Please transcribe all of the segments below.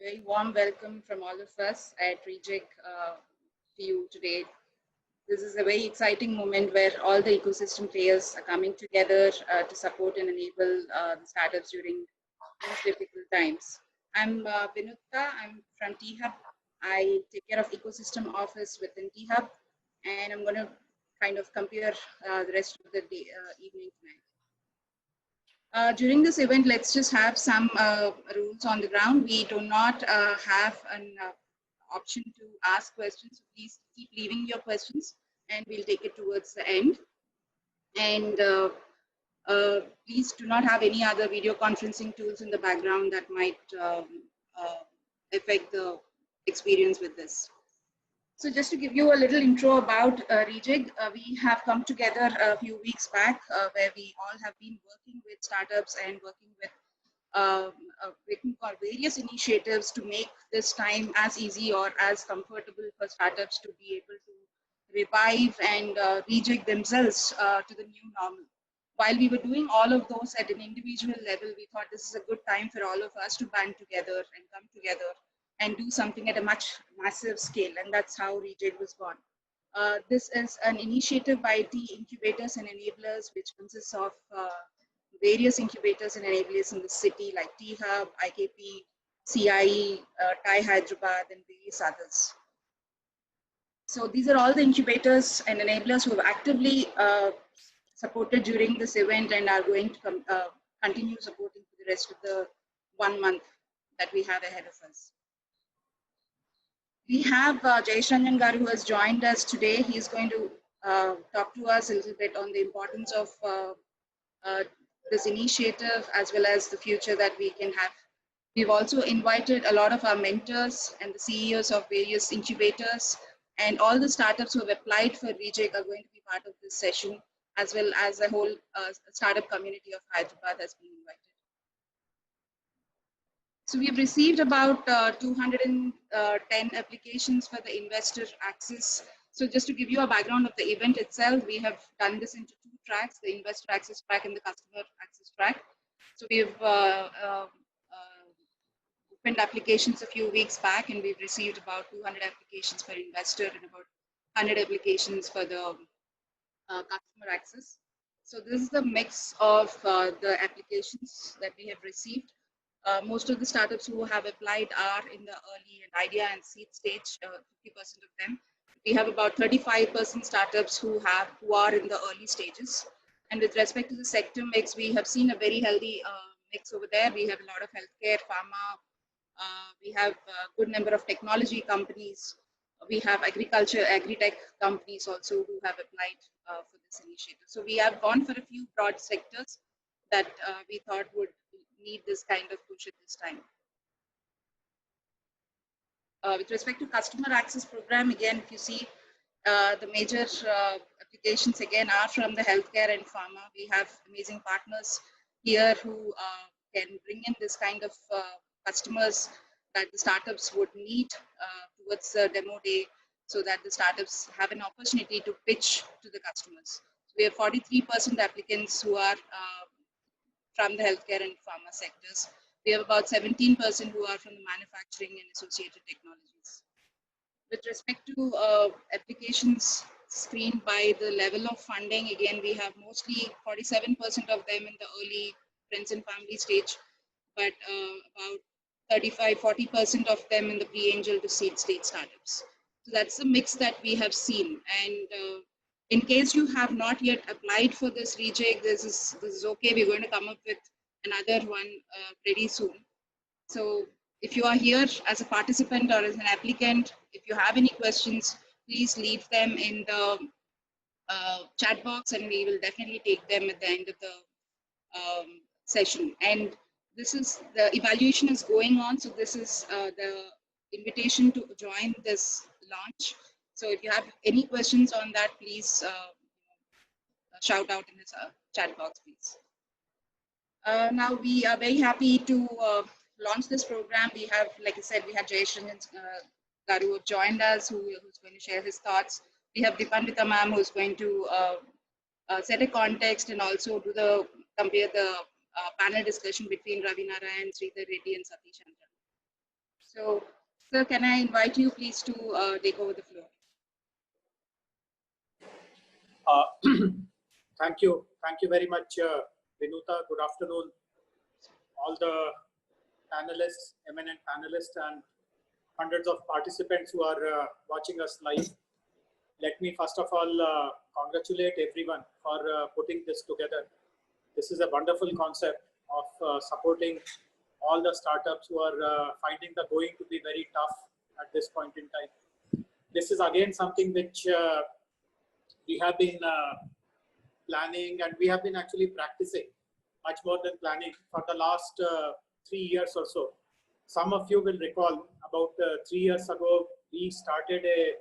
Very warm welcome from all of us at Rejig to you today. This is a very exciting moment where all the ecosystem players are coming together to support and enable the startups during these difficult times. I'm Vinutta. I'm from T-Hub. I take care of ecosystem office within T-Hub, and I'm going to kind of compare the rest of the day, evening tonight. During this event, let's just have some rules on the ground. We do not have an option to ask questions. So please keep leaving your questions and we'll take it towards the end. And please do not have any other video conferencing tools in the background that might affect the experience with this. So just to give you a little intro about Rejig, we have come together a few weeks back where we all have been working with startups and working for various initiatives to make this time as easy or as comfortable for startups to be able to revive and rejig themselves to the new normal. While we were doing all of those at an individual level, we thought this is a good time for all of us to band together and come together and do something at a much massive scale, and that's how Rejig was born. This is an initiative by T-Incubators and Enablers, which consists of various incubators and enablers in the city like T-Hub, IKP, CIE, TI Hyderabad, and various others. So these are all the incubators and enablers who have actively supported during this event and are going to continue supporting for the rest of the 1 month that we have ahead of us. We have Jayesh Ranjan who has joined us today. He is going to talk to us a little bit on the importance of this initiative as well as the future that we can have. We've also invited a lot of our mentors and the CEOs of various incubators, and all the startups who have applied for Rejig are going to be part of this session, as well as the whole startup community of Hyderabad has been invited. So we've received about 210 applications for the investor access. So just to give you a background of the event itself, we have done this into 2 tracks, the investor access track and the customer access track. So we've opened applications a few weeks back, and we've received about 200 applications for investor and about 100 applications for the customer access. So this is the mix of the applications that we have received. Most of the startups who have applied are in the early and idea and seed stage, 50% of them. We have about 35% startups who are in the early stages. And with respect to the sector mix, we have seen a very healthy mix over there. We have a lot of healthcare, pharma. We have a good number of technology companies. We have agriculture, agri-tech companies also who have applied for this initiative. So we have gone for a few broad sectors that we thought would need this kind of push at this time. With respect to customer access program, again, if you see the major applications again are from the healthcare and pharma. We have amazing partners here who can bring in this kind of customers that the startups would need towards the demo day, so that the startups have an opportunity to pitch to the customers. So we have 43% applicants who are from the healthcare and pharma sectors. We have about 17% who are from the manufacturing and associated technologies. With respect to applications screened by the level of funding, again, we have mostly 47% of them in the early friends and family stage, but about 35–40% of them in the pre-angel to seed stage startups. So that's the mix that we have seen. And in case you have not yet applied for this Rejig, this is okay. We're going to come up with another one pretty soon. So if you are here as a participant or as an applicant, if you have any questions, please leave them in the chat box, and we will definitely take them at the end of the session. And this is the evaluation is going on. So this is the invitation to join this launch. So if you have any questions on that, please shout out in this chat box, please. Now we are very happy to launch this program. We have, like I said, we have Jayesh Ranjan who have joined us, who's going to share his thoughts. We have Deepanwita ma'am, who's going to set a context and also compare the panel discussion between Ravi Narayan, Sridhar, Reddy, and Sateesh. So, sir, can I invite you please to take over the floor? Thank you very much, Vinuta. Good afternoon, all the panelists, eminent panelists, and hundreds of participants who are watching us live. Let me first of all congratulate everyone for putting this together. This is a wonderful concept of supporting all the startups who are finding the going to be very tough at this point in time. This is again something which we have been planning, and we have been actually practicing much more than planning for the last 3 years or so. Some of you will recall about 3 years ago, we started a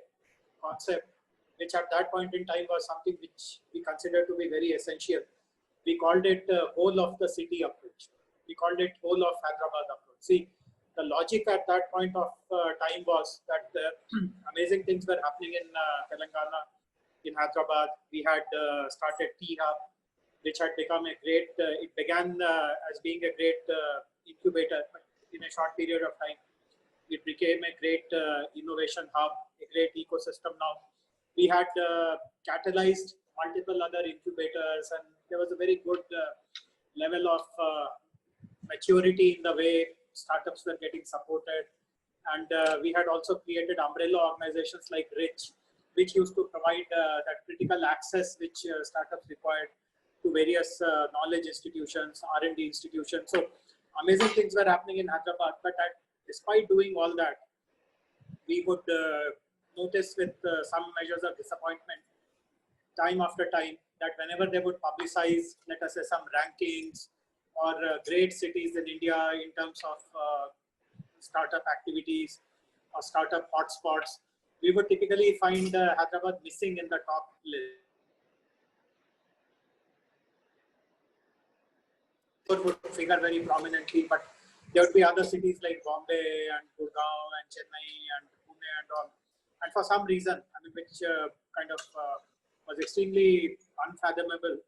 concept which at that point in time was something which we considered to be very essential. We called it whole of the city approach. We called it whole of Hyderabad approach. See, the logic at that point of time was that amazing things were happening in Telangana, in Hyderabad. We had started T-Hub, which had become a great, it began as being a great incubator, but in a short period of time, it became a great innovation hub, a great ecosystem now. We had catalyzed multiple other incubators, and there was a very good level of maturity in the way startups were getting supported. And we had also created umbrella organizations like Rich, which used to provide that critical access which startups required to various knowledge institutions, R&D institutions. So amazing things were happening in Hyderabad, but despite doing all that, we would notice with some measures of disappointment time after time that whenever they would publicize, let us say, some rankings or great cities in India in terms of startup activities or startup hotspots, we would typically find Hyderabad missing in the top list. It would figure very prominently, but there would be other cities like Bombay and Gurgaon and Chennai and Pune and all. And for some reason, I mean, which kind of was extremely unfathomable,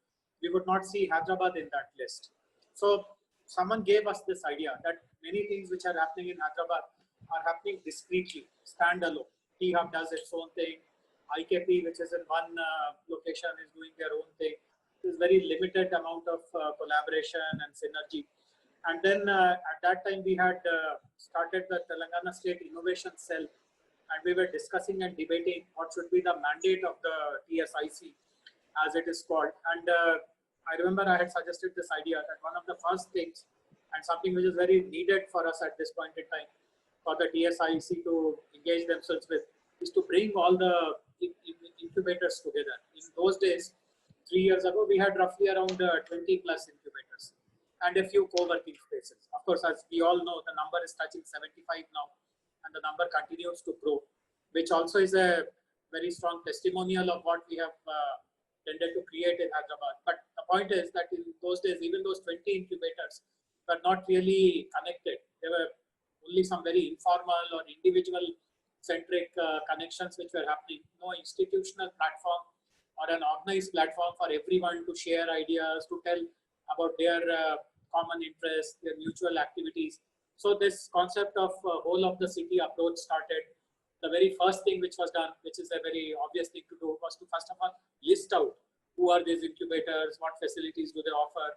we would not see Hyderabad in that list. So someone gave us this idea that many things which are happening in Hyderabad are happening discreetly, standalone. T-Hub does its own thing. IKP, which is in one location, is doing their own thing. There's very limited amount of collaboration and synergy. And then at that time, we had started the Telangana State Innovation Cell, and we were discussing and debating what should be the mandate of the TSIC, as it is called. And I remember I had suggested this idea that one of the first things, and something which is very needed for us at this point in time, for the TSIC to engage themselves with, is to bring all the incubators together. In those days, 3 years ago, we had roughly around 20 plus incubators and a few co-working spaces. Of course, as we all know, the number is touching 75 now, and the number continues to grow, which also is a very strong testimonial of what we have tended to create in Hyderabad. But the point is that in those days, even those 20 incubators were not really connected. There were only some very informal or individual centric connections which were happening. No institutional platform or an organized platform for everyone to share ideas, to tell about their common interests, their mutual activities. So this concept of whole of the city approach started. The very first thing which was done, which is a very obvious thing to do, was to first of all list out who are these incubators, what facilities do they offer,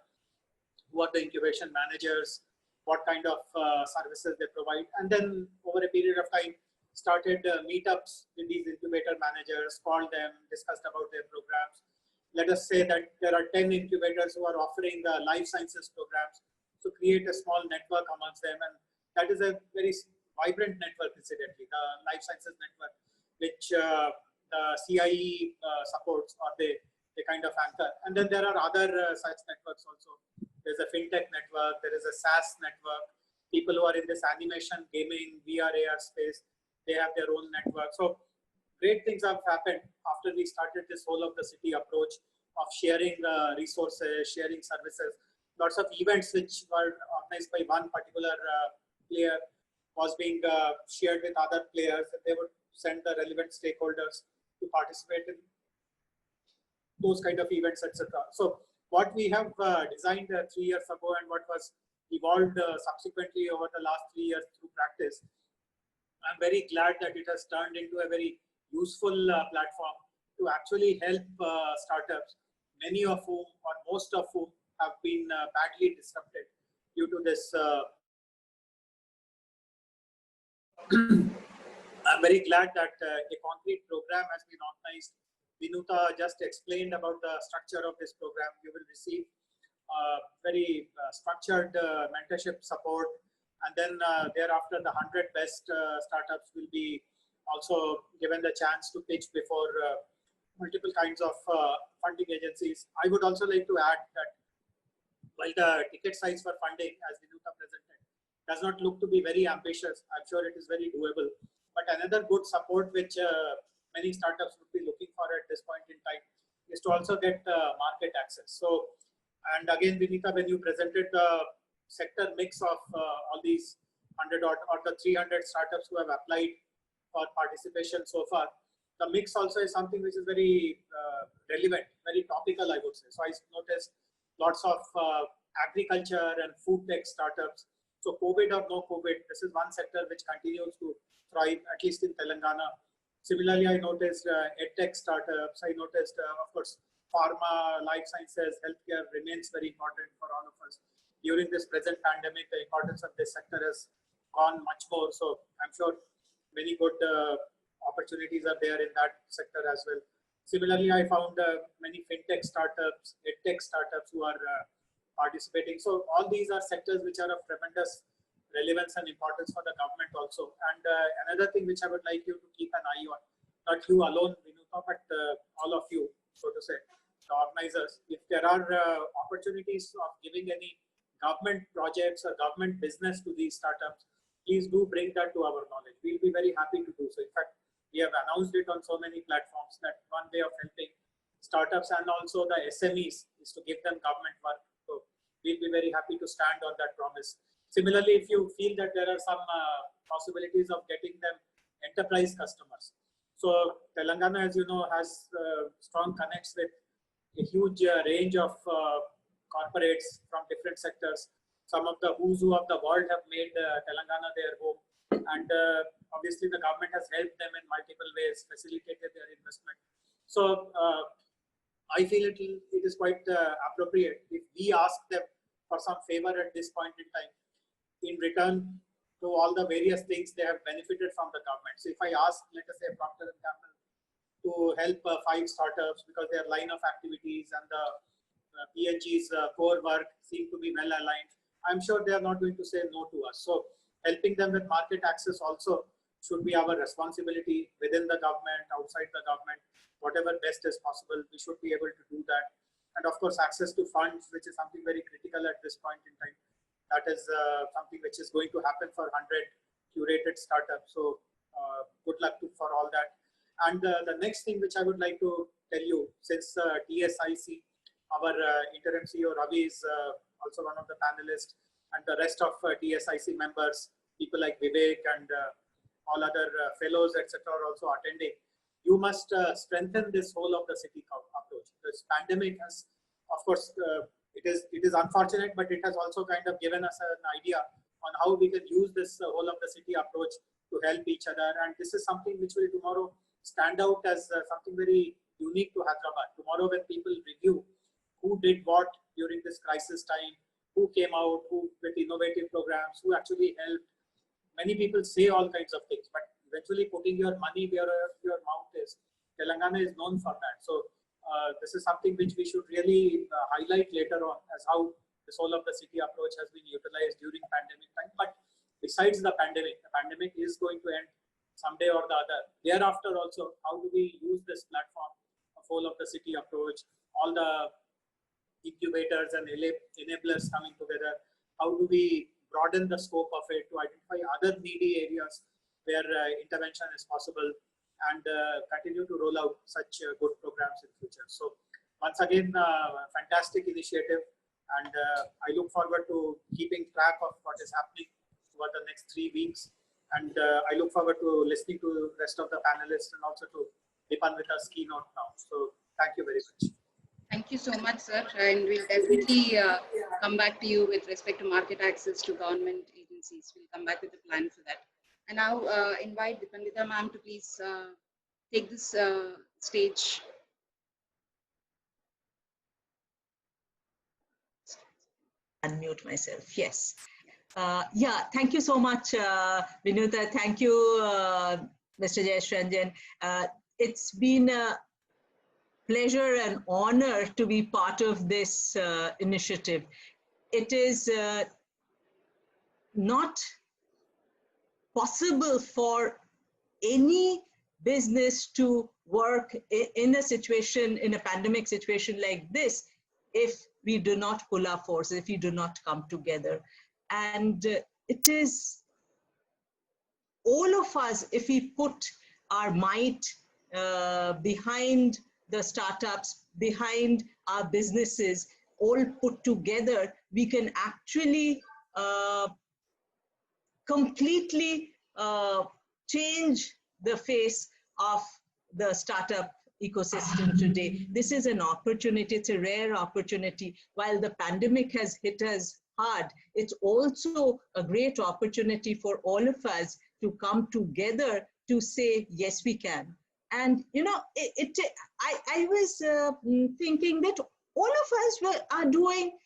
who are the incubation managers, what kind of services they provide. And then over a period of time, started meetups with these incubator managers, called them, discussed about their programs. Let us say that there are 10 incubators who are offering life sciences programs, so create a small network amongst them. And that is a very vibrant network, incidentally, the life sciences network, which the CIE supports, or they kind of anchor. And then there are other such networks also. There's a fintech network, there is a SaaS network, people who are in this animation, gaming, VR, AR space, they have their own network. So great things have happened after we started this whole of the city approach of sharing resources, sharing services. Lots of events which were organized by one particular player was being shared with other players, and they would send the relevant stakeholders to participate in those kind of events, etc. So what we have designed 3 years ago and what was evolved subsequently over the last 3 years through practice I'm very glad that it has turned into a very useful platform to actually help startups, many of whom or most of whom have been badly disrupted due to this. I'm very glad that a concrete program has been organized. Vinuta just explained about the structure of this program. You will receive very structured mentorship support, and then thereafter the 100 best startups will be also given the chance to pitch before multiple kinds of funding agencies. I would also like to add that while the ticket size for funding, as Vinuta presented, does not look to be very ambitious, I'm sure it is very doable. But another good support which many startups would be looking for at this point in time is to also get market access. So, and again, Vinita, when you presented the sector mix of all these 100 or the 300 startups who have applied for participation so far, the mix also is something which is very relevant, very topical, I would say. So I noticed lots of agriculture and food tech startups. So COVID or no COVID, this is one sector which continues to thrive, at least in Telangana. Similarly, I noticed edtech startups. I noticed, of course, pharma, life sciences, healthcare remains very important for all of us. During this present pandemic, the importance of this sector has gone much more. So I'm sure many good opportunities are there in that sector as well. Similarly, I found many fintech startups, edtech startups who are participating. So all these are sectors which are of tremendous relevance and importance for the government also. And another thing which I would like you to keep an eye on, not you alone, Vinuta, but all of you, so to say, the organizers, if there are opportunities of giving any government projects or government business to these startups, please do bring that to our knowledge. We'll be very happy to do so. In fact, we have announced it on so many platforms that one way of helping startups and also the SMEs is to give them government work. So we'll be very happy to stand on that promise. Similarly, if you feel that there are some possibilities of getting them enterprise customers. So Telangana, as you know, has strong connects with a huge range of corporates from different sectors. Some of the who's who of the world have made Telangana their home. And obviously the government has helped them in multiple ways, facilitated their investment. So I feel it is quite appropriate if we ask them for some favor at this point in time in return to all the various things they have benefited from the government. So if I ask, let us say, Procter & Gamble to help 5 startups because their line of activities and the P&G's core work seem to be well aligned, I'm sure they are not going to say no to us. So helping them with market access also should be our responsibility within the government, outside the government, whatever best is possible, we should be able to do that. And of course, access to funds, which is something very critical at this point in time. That is something which is going to happen for 100 curated startups. So good luck for all that. And the next thing which I would like to tell you, since TSIC, our interim CEO Ravi is also one of the panelists, and the rest of TSIC members, people like Vivek and all other fellows, etc., are also attending. You must strengthen this whole of the city approach. This pandemic has, of course, it is unfortunate, but it has also kind of given us an idea on how we can use this whole of the city approach to help each other. And this is something which will tomorrow stand out as something very unique to Hyderabad. Tomorrow, when people review who did what during this crisis time, who came out, who with innovative programs, who actually helped. Many people say all kinds of things, but eventually putting your money where your mouth is. Telangana is known for that. So this is something which we should really highlight later on as how this whole of the city approach has been utilized during pandemic time. But besides the pandemic is going to end someday or the other. Thereafter also, how do we use this platform of whole of the city approach, all the incubators and enablers coming together? How do we broaden the scope of it to identify other needy areas where intervention is possible and continue to roll out such good programs in future? So once again, fantastic initiative, and I look forward to keeping track of what is happening over the next 3 weeks. And I look forward to listening to the rest of the panelists and also to Deepanwita's keynote now. So thank you very much. Thank you so much, sir. And we'll definitely come back to you with respect to market access to government agencies. We'll come back with a plan for that. I now invite Deepanwita ma'am to please take this stage. Unmute myself, yes. Yeah, thank you so much, Vinuta. Thank you, Mr. Jayesh Ranjan. It's been a pleasure and honor to be part of this initiative. It is not possible for any business to work in a situation, in a pandemic situation like this, if we do not pull our forces, if we do not come together. And it is all of us, if we put our might behind the startups, behind our businesses, all put together, we can actually completely change the face of the startup ecosystem today. This is an opportunity, it's a rare opportunity. While the pandemic has hit us hard, it's also a great opportunity for all of us to come together to say, yes, we can. And, you know, I was thinking that all of us are doing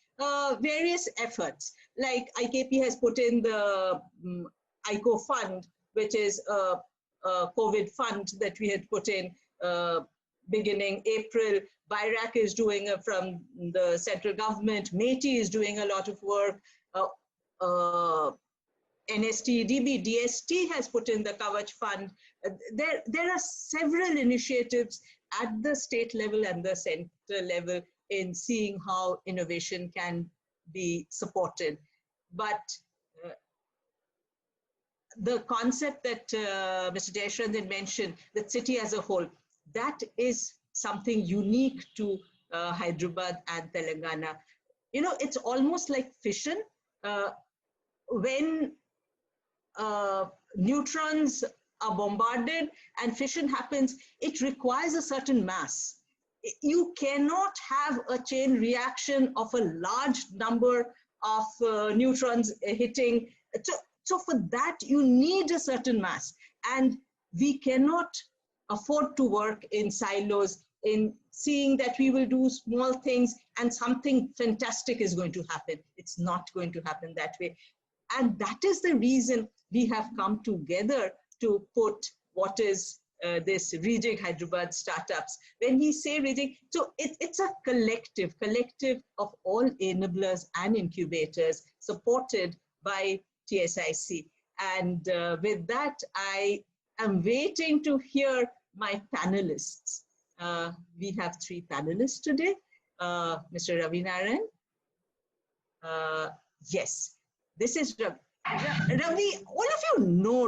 various efforts. Like IKP has put in the ICO fund, which is a COVID fund that we had put in beginning April. BIRAC is doing from the central government. METI is doing a lot of work. NSTDB, DST has put in the Kavach fund. There are several initiatives at the state level and the center level in seeing how innovation can be supported. But the concept that Mr. Jayesh Ranjan mentioned, the city as a whole, that is something unique to Hyderabad and Telangana. You know, it's almost like fission. When neutrons are bombarded and fission happens, it requires a certain mass. You cannot have a chain reaction of a large number of neutrons hitting. So for that, you need a certain mass. And we cannot afford to work in silos, in seeing that we will do small things and something fantastic is going to happen. It's not going to happen that way. And that is the reason we have come together to put what is this Rejig startups. When we say Rejig, so it's a collective of all enablers and incubators supported by TSIC. And with that, I am waiting to hear my panelists. We have 3 panelists today. Mr. Ravi Narayan. Yes, this is Ravi. Ravi, all of you know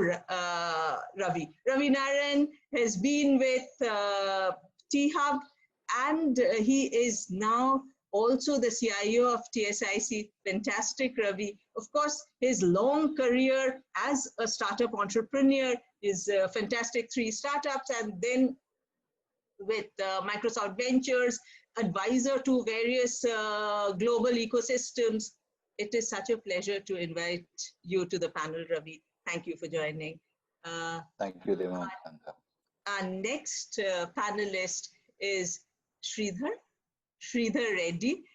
Ravi. Ravi Narayan has been with T-Hub, and he is now also the CIO of TSIC. Fantastic, Ravi. Of course, his long career as a startup entrepreneur is fantastic, 3 startups, and then with Microsoft Ventures, advisor to various global ecosystems. It is such a pleasure to invite you to the panel, Ravi. Thank you for joining. Thank you, Devananda. Our next panelist is Sridhar Reddy.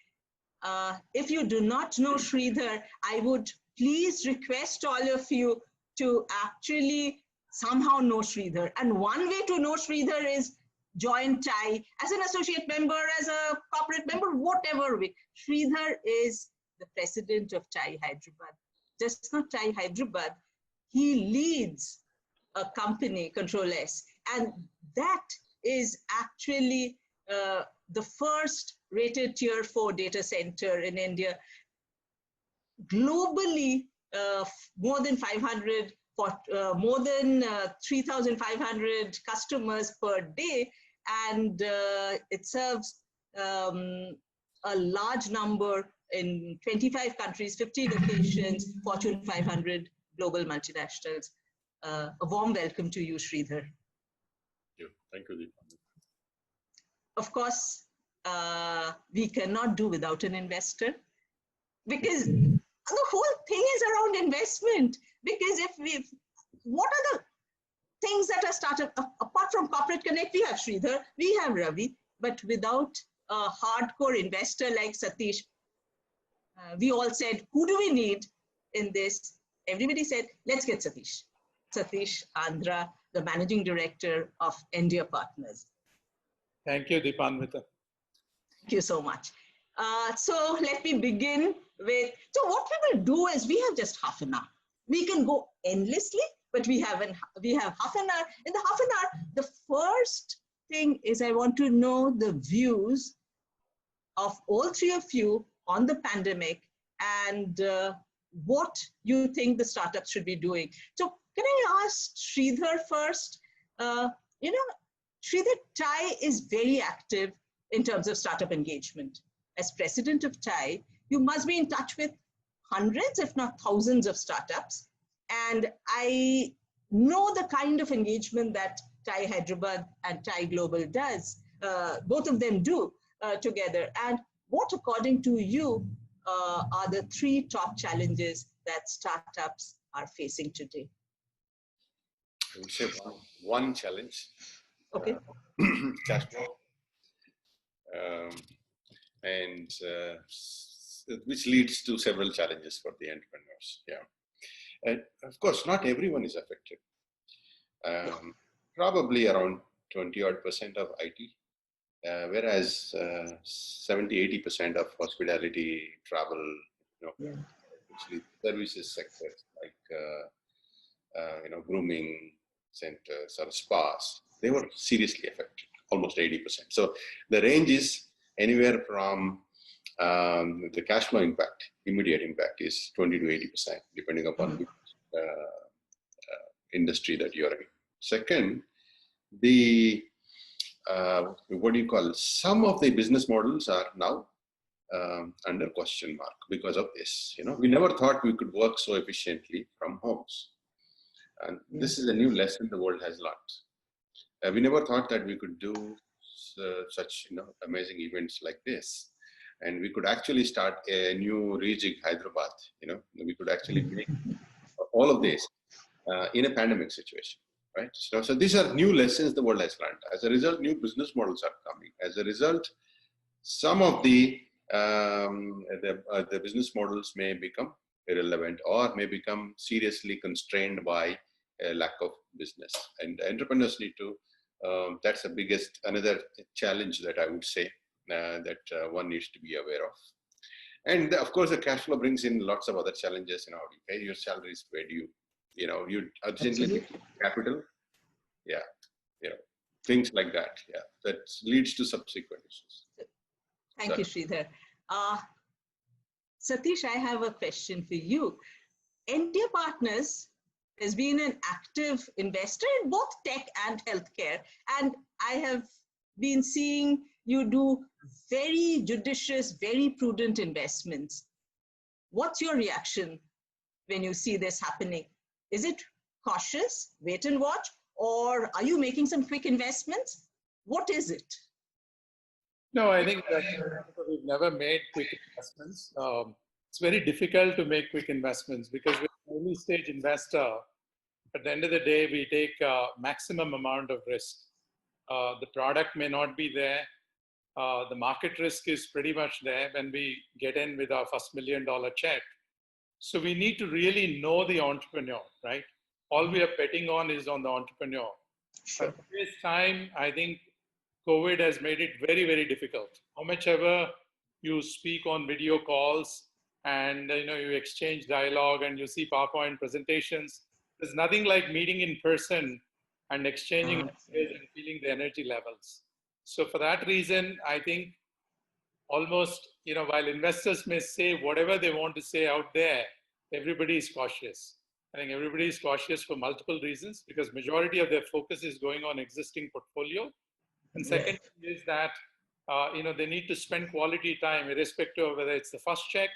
If you do not know Sridhar, I would please request all of you to actually somehow know Sridhar. And one way to know Sridhar is join TIE as an associate member, as a corporate member, whatever way. Sridhar is the president of TIE Hyderabad. Just not TIE Hyderabad, he leads a company, CtrlsS, and that is actually the first rated tier 4 data center in India. Globally, more than 3,500 customers per day, and it serves a large number in 25 countries, 50 locations, Fortune 500 global multinationals. A warm welcome to you, Sridhar. Thank you, Deepanwita. Of course, we cannot do without an investor, because the whole thing is around investment. Because if what are the things that are started? Apart from Corporate Connect, we have Sridhar, we have Ravi, but without a hardcore investor like Sateesh, we all said, who do we need in this? Everybody said, let's get Sateesh. Sateesh Andra, the Managing Director of Endiya Partners. Thank you, Deepanwita. Thank you so much. So let me begin with, so what we will do is we have just half an hour. We can go endlessly, but we have half an hour. In the half an hour, the first thing is I want to know the views of all three of you on the pandemic and what you think the startups should be doing. So can I ask Sridhar first? You know, Sridhar, TiE is very active in terms of startup engagement. As president of TiE, you must be in touch with hundreds, if not thousands of startups. And I know the kind of engagement that TiE Hyderabad and TiE Global does, both of them do together. And what, according to you, are the three top challenges that startups are facing today? I would say one challenge. Okay. Cash flow. And which leads to several challenges for the entrepreneurs. Yeah. And of course, not everyone is affected. Probably around 20% of IT, whereas 70-80% of hospitality, travel, actually services sectors like grooming centers or spas, they were seriously affected, almost 80%. So the range is anywhere from the cash flow impact, immediate impact is 20 to 80%, depending upon which industry that you're in. Second, the what do you call? Some of the business models are now under question mark because of this. We never thought we could work so efficiently from homes, and this is a new lesson the world has learned. We never thought that we could do such amazing events like this, and we could actually start a new Rejig.Hyderabad. We could actually make all of this in a pandemic situation, right? So these are new lessons the world has learned. As a result, new business models are coming. As a result, some of the business models may become irrelevant or may become seriously constrained by a lack of business. And entrepreneurs need to, that's the biggest, another challenge that I would say that one needs to be aware of. And of course, the cash flow brings in lots of other challenges. How do you pay your salaries? Where do you, you urgently need capital? Yeah, things like that. Yeah, that leads to subsequent issues. Thank you, Sridhar. Sateesh, I have a question for you. Endiya Partners has been an active investor in both tech and healthcare, and I have been seeing you do very judicious, very prudent investments. What's your reaction when you see this happening? Is it cautious, wait and watch, or are you making some quick investments? What is it? No, I think that we've never made quick investments. It's very difficult to make quick investments because we're an early stage investor. At the end of the day, we take a maximum amount of risk. The product may not be there. The market risk is pretty much there when we get in with our first $1 million check. So we need to really know the entrepreneur, right? All we are betting on is on the entrepreneur. Sure. At this time, I think COVID has made it very, very difficult. How much ever you speak on video calls and you exchange dialogue and you see PowerPoint presentations, there's nothing like meeting in person and exchanging ideas and feeling the energy levels. So for that reason, I think almost, while investors may say whatever they want to say out there, everybody is cautious. I think everybody is cautious for multiple reasons because majority of their focus is going on existing portfolio. And second is that, they need to spend quality time irrespective of whether it's the first check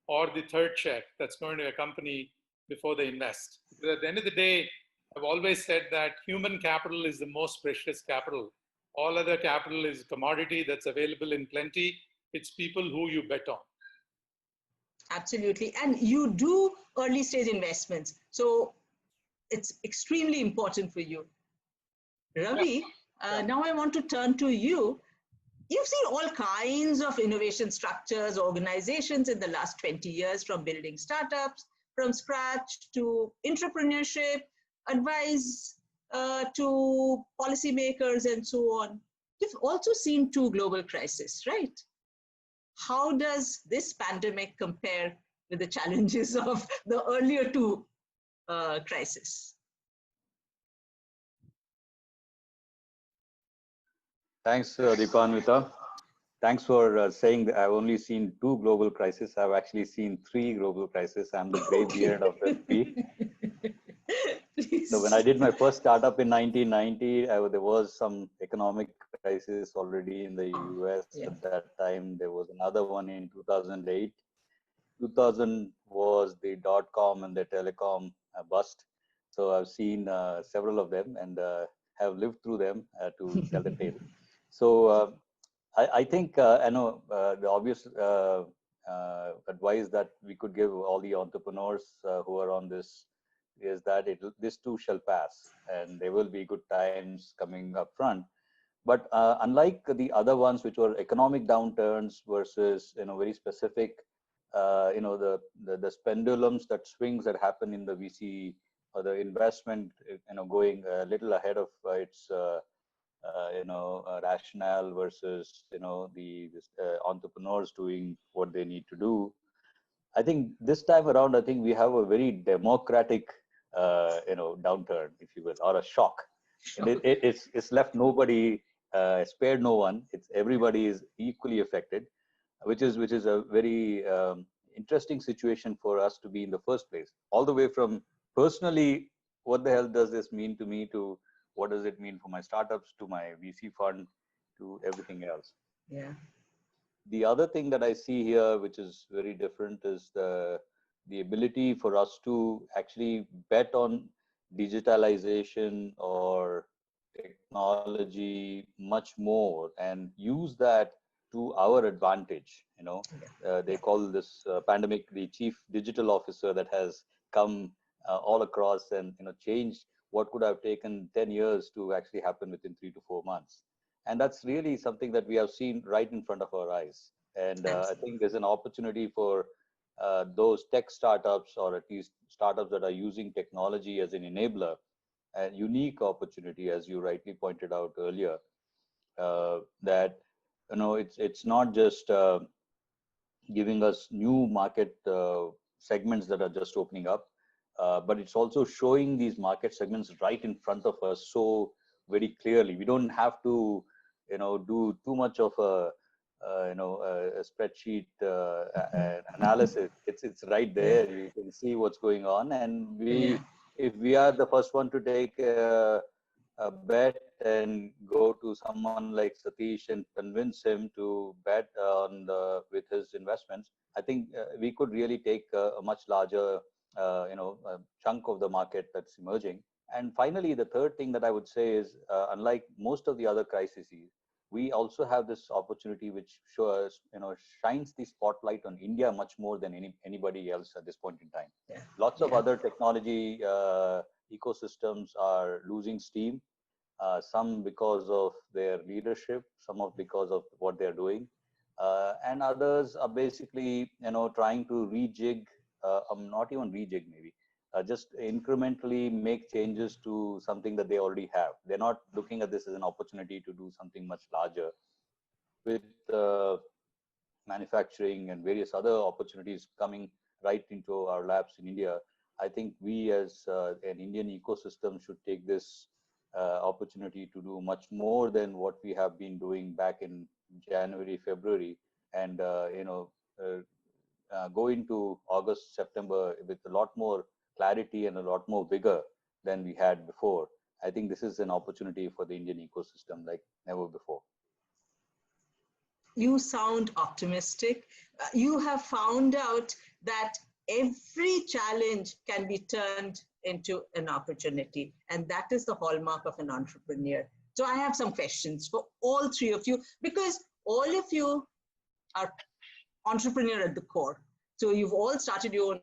or the third check that's going to accompany before they invest. Because at the end of the day, I've always said that human capital is the most precious capital. All other capital is commodity that's available in plenty. It's people who you bet on. Absolutely. And you do early stage investments. So it's extremely important for you. Ravi, now I want to turn to you. You've seen all kinds of innovation structures, organizations in the last 20 years, from building startups from scratch to entrepreneurship, advice to policymakers and so on. You've also seen 2 global crises, right? How does this pandemic compare with the challenges of the earlier 2 crises? Thanks, Deepanwita. Thanks for saying that I've only seen 2 global crises. I've actually seen 3 global crises. I'm the graybeard of the 3. So when I did my first startup in 1990, there was some economic crisis already in the US at that time. There was another one in 2008. 2000 was the dot-com and the telecom bust. So I've seen several of them and have lived through them to tell the tale. So I think I know the obvious advice that we could give all the entrepreneurs who are on this is that this too shall pass, and there will be good times coming up front. But unlike the other ones, which were economic downturns versus very specific, the pendulums that swings that happen in the VC or the investment, going a little ahead of its rationale versus the entrepreneurs doing what they need to do. I think this time around, I think we have a very democratic downturn, if you will, or a shock. And it's left nobody, spared no one. Everybody is equally affected, which is a very interesting situation for us to be in the first place. All the way from personally, what the hell does this mean to me, to what does it mean for my startups, to my VC fund, to everything else. Yeah. The other thing that I see here, which is very different, is the ability for us to actually bet on digitalization or technology much more and use that to our advantage. They call this pandemic the chief digital officer that has come all across and changed what could have taken 10 years to actually happen within 3 to 4 months. And that's really something that we have seen right in front of our eyes. And I think there's an opportunity for those tech startups, or at least startups that are using technology as an enabler, a unique opportunity, as you rightly pointed out earlier, that it's not just giving us new market segments that are just opening up, but it's also showing these market segments right in front of us so very clearly. We don't have to do too much of a spreadsheet analysis. It's right there. You can see what's going on, and if we are the first one to take a bet and go to someone like Sateesh and convince him to bet on with his investments, I think we could really take a much larger chunk of the market that's emerging. And finally, the third thing that I would say is, unlike most of the other crises, we also have this opportunity which shines the spotlight on India much more than anybody else at this point in time. Lots of other technology ecosystems are losing steam, some because of their leadership, some because of what they're doing, and others are basically trying to rejig, not even rejig maybe, just incrementally make changes to something that they already have. They're not looking at this as an opportunity to do something much larger. With manufacturing and various other opportunities coming right into our laps in India, I think we as an Indian ecosystem should take this opportunity to do much more than what we have been doing back in January, February, and go into August, September with a lot more clarity and a lot more vigor than we had before. I think this is an opportunity for the Indian ecosystem like never before. You sound optimistic. You have found out that every challenge can be turned into an opportunity, and that is the hallmark of an entrepreneur. So I have some questions for all three of you, because all of you are entrepreneur at the core. So you've all started your own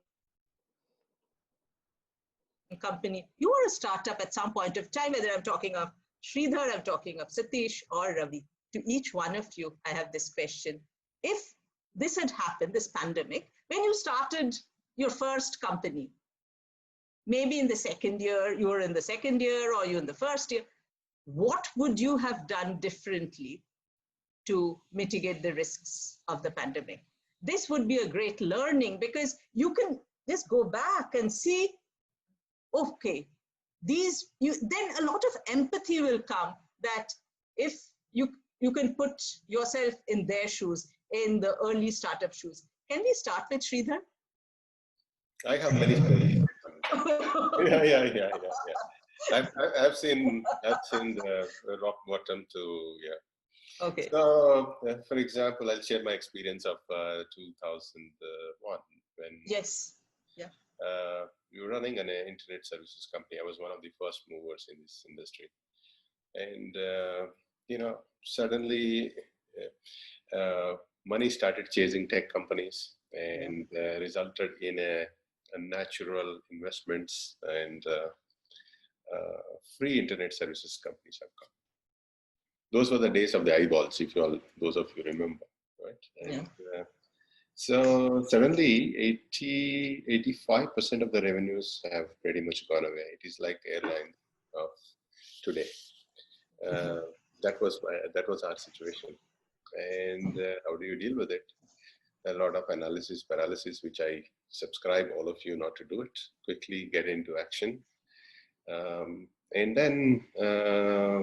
company. You are a startup at some point of time, whether I'm talking of Sridhar, I'm talking of Sateesh or Ravi. To each one of you, I have this question. If this had happened, this pandemic, when you started your first company, maybe in the second year, you were in the second year or you in the first year, what would you have done differently to mitigate the risks of the pandemic? This would be a great learning because you can just go back and see, okay, then a lot of empathy will come that if you can put yourself in their shoes, in the early startup shoes. Can we start with Sridhar? I have many stories. Yeah. I've seen the rock bottom to, yeah. Okay. So, for example, I'll share my experience of 2001 when Yes. Yeah. we were running an internet services company. I was one of the first movers in this industry, and suddenly money started chasing tech companies, and resulted in a natural investments and free internet services companies have come. Those were the days of the eyeballs, if those of you remember, right? And so suddenly 85% of the revenues have pretty much gone away. It is like airline of today. That was our situation. And how do you deal with it? A lot of analysis paralysis, which I subscribe all of you not to do it. Quickly get into action. And then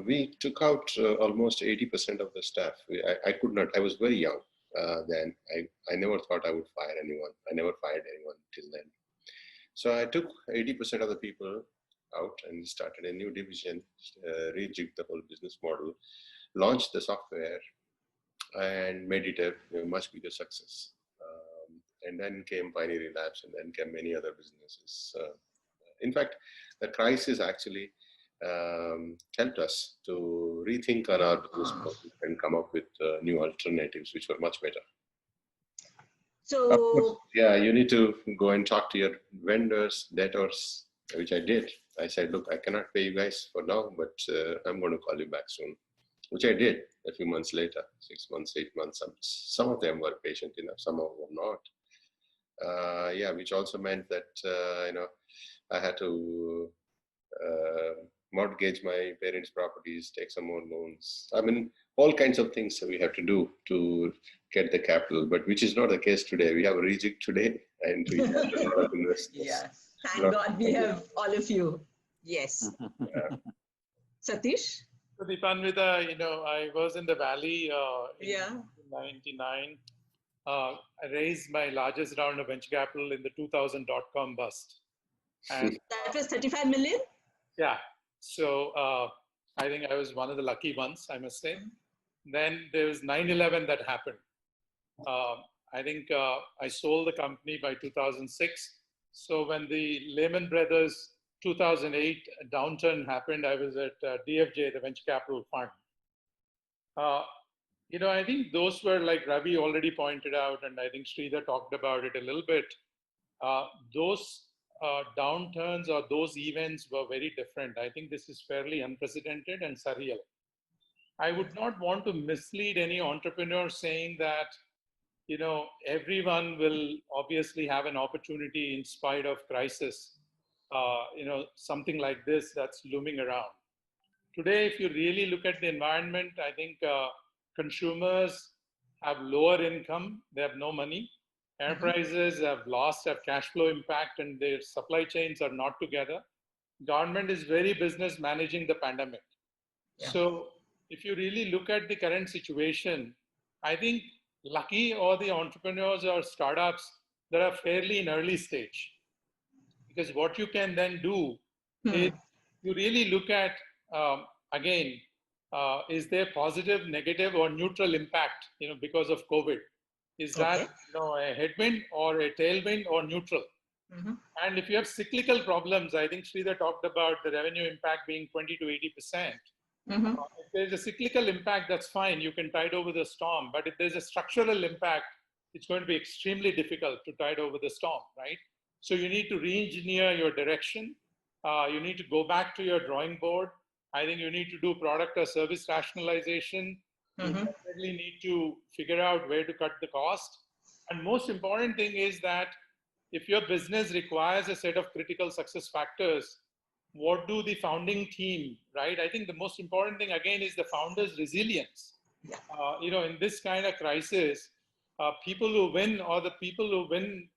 we took out almost 80% of the staff. I could not, I was very young then. I never thought I would fire anyone. I never fired anyone till then. So I took 80% of the people out and started a new division, rejigged the whole business model, launched the software, and made it a much bigger success. And then came Pioneer Labs, and then came many other businesses. In fact, the crisis actually helped us to rethink on our business model and come up with new alternatives, which were much better. So, yeah, you need to go and talk to your vendors, debtors, which I did. I said, look, I cannot pay you guys for now, but I'm going to call you back soon, which I did a few months later, 6 months, 8 months. Some of them were patient enough, some of them not. Which also meant that, I had to mortgage my parents' properties, take some more loans. I mean, all kinds of things that we have to do to get the capital, but which is not the case today. We have a Rejig today, and we have a lot of investors. Yes, thank God we have all of you. Yes. Sateesh? So Deepanwita, I was in the Valley in 1999. I raised my largest round of venture capital in the 2000 dot-com bust. And that was 35 million? Yeah. So I think I was one of the lucky ones, I must say. Then there was 9/11 that happened. I think I sold the company by 2006. So when the Lehman Brothers 2008 downturn happened, I was at DFJ, the venture capital fund. I think those were, like Ravi already pointed out, and I think Sridhar talked about it a little bit. Those downturns or those events were very different. I think this is fairly unprecedented and surreal. I would not want to mislead any entrepreneur saying that, everyone will obviously have an opportunity in spite of crisis, something like this that's looming around. Today, if you really look at the environment, I think consumers have lower income, they have no money. Enterprises have cash flow impact, and their supply chains are not together. Government is very business managing the pandemic. So if you really look at the current situation, I think lucky are the entrepreneurs or startups that are fairly in early stage. Because what you can then do is you really look at, again, is there positive, negative, or neutral impact, because of COVID? Is that a headwind or a tailwind or neutral? And if you have cyclical problems, I think Sridhar talked about the revenue impact being 20 to 80%. If there's a cyclical impact, that's fine. You can tide over the storm. But if there's a structural impact, it's going to be extremely difficult to tide over the storm, right? So you need to re-engineer your direction. You need to go back to your drawing board. I think you need to do product or service rationalization. You definitely need to figure out where to cut the cost. And most important thing is that if your business requires a set of critical success factors, what do the founding team, right? I think the most important thing again is the founder's resilience. In this kind of crisis, people who win are the people who win,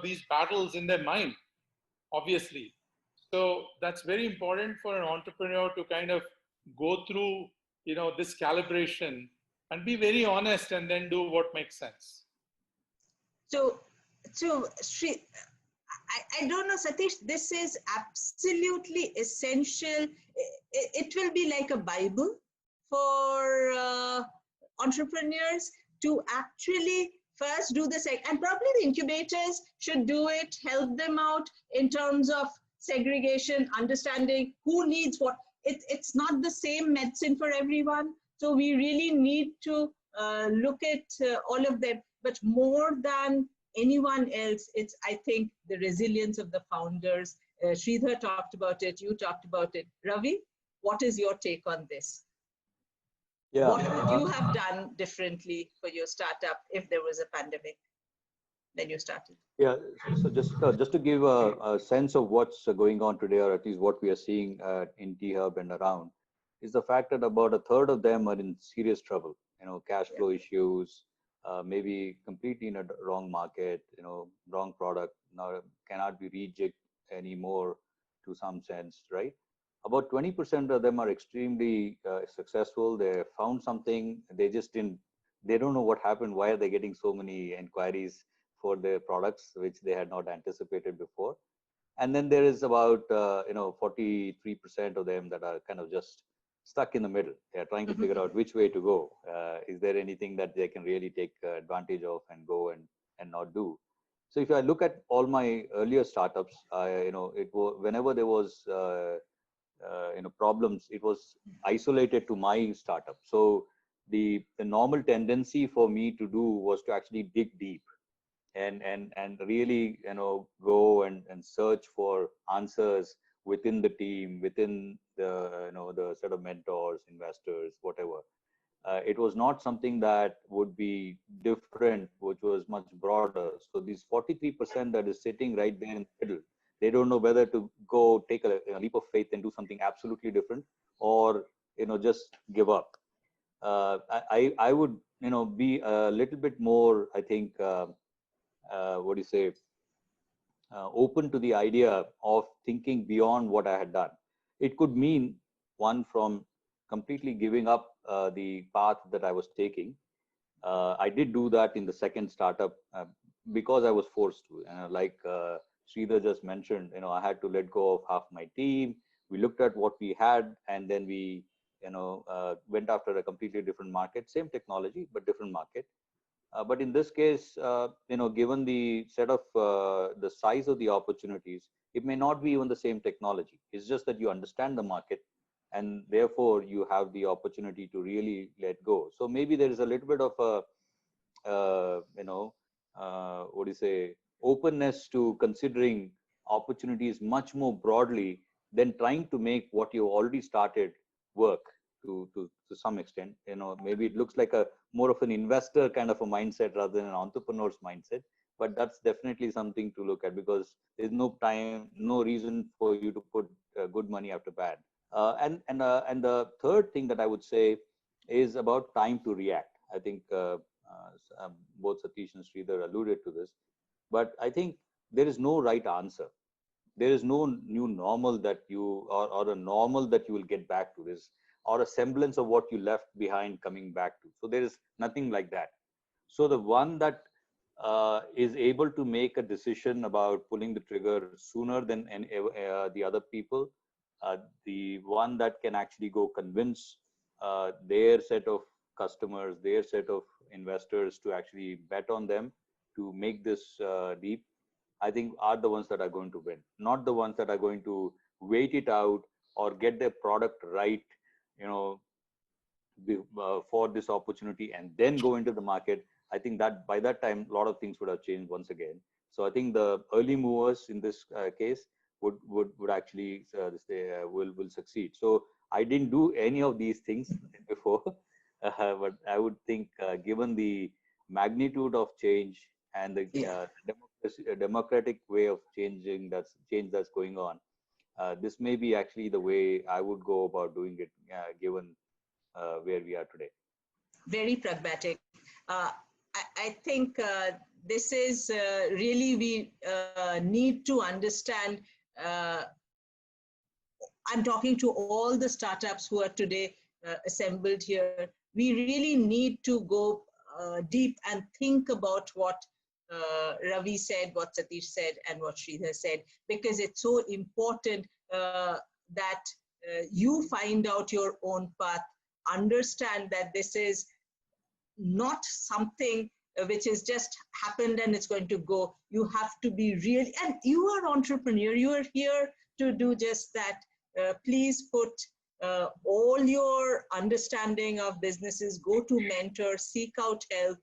these battles in their mind, obviously. So that's very important for an entrepreneur to kind of go through, this calibration and be very honest and then do what makes sense. So Sri, I don't know, Sateesh, this is absolutely essential. It will be like a Bible for entrepreneurs to actually first do this, and probably the incubators should do it, help them out in terms of segregation, understanding who needs what. It's not the same medicine for everyone. So we really need to look at all of them, but more than anyone else, it's, I think, the resilience of the founders. Sridhar talked about it, you talked about it. Ravi, what is your take on this? Yeah. What would you have done differently for your startup if there was a pandemic when you started? Yeah, so just to give a sense of what's going on today, or at least what we are seeing in T-Hub and around, is the fact that about a third of them are in serious trouble. Cash flow issues, maybe completely in a wrong market, wrong product, now cannot be rejigged anymore to some sense, right? About 20% of them are extremely successful. They found something, they don't know what happened. Why are they getting so many inquiries for their products, which they had not anticipated before? And then there is about 43% of them that are kind of just stuck in the middle. They are trying to figure out which way to go. Is there anything that they can really take advantage of and go and not do? So if I look at all my earlier startups, whenever there was problems, it was isolated to my startup. So the normal tendency for me to do was to actually dig deep and really go and search for answers within the team, within the the set of mentors, investors, whatever. It was not something that would be different, which was much broader. So these 43% that is sitting right there in the middle, they don't know whether to go take a leap of faith and do something absolutely different, or just give up. I would be a little bit more, I think, what do you say, open to the idea of thinking beyond what I had done. It could mean one from completely giving up the path that I was taking. I did do that in the second startup because I was forced to. Like Sridhar just mentioned, I had to let go of half my team. We looked at what we had, and then we went after a completely different market, same technology but different market. But in this case, given the set of the size of the opportunities, it may not be even the same technology. It's just that you understand the market, and therefore you have the opportunity to really let go. So maybe there is a little bit of a, what do you say, openness to considering opportunities much more broadly than trying to make what you already started work to some extent. Maybe it looks like a more of an investor kind of a mindset rather than an entrepreneur's mindset, but that's definitely something to look at, because there's no reason for you to put good money after bad. And the third thing that I would say is about time to react. I think both Sateesh and Sridhar alluded to this, but I think there is no right answer. There is no new normal that you, or a normal that you will get back to this, or a semblance of what you left behind coming back to. So there is nothing like that. So the one that is able to make a decision about pulling the trigger sooner than the other people, the one that can actually go convince their set of customers, their set of investors to actually bet on them to make this leap, I think are the ones that are going to win, not the ones that are going to wait it out or get their product right, for this opportunity and then go into the market. I think that by that time, a lot of things would have changed once again. So I think the early movers in this case would actually will succeed. So I didn't do any of these things before, but I would think given the magnitude of change and the democratic way of change that's going on, this may be actually the way I would go about doing it, given where we are today. Very pragmatic. I think this is really, we need to understand. I'm talking to all the startups who are today assembled here. We really need to go deep and think about what Ravi said, what Sateesh said, and what Sridhar said, because it's so important that you find out your own path, understand that this is not something which is just happened and it's going to go. You have to be really, and you are entrepreneur, you are here to do just that. Please put all your understanding of businesses, go to mentors, seek out help,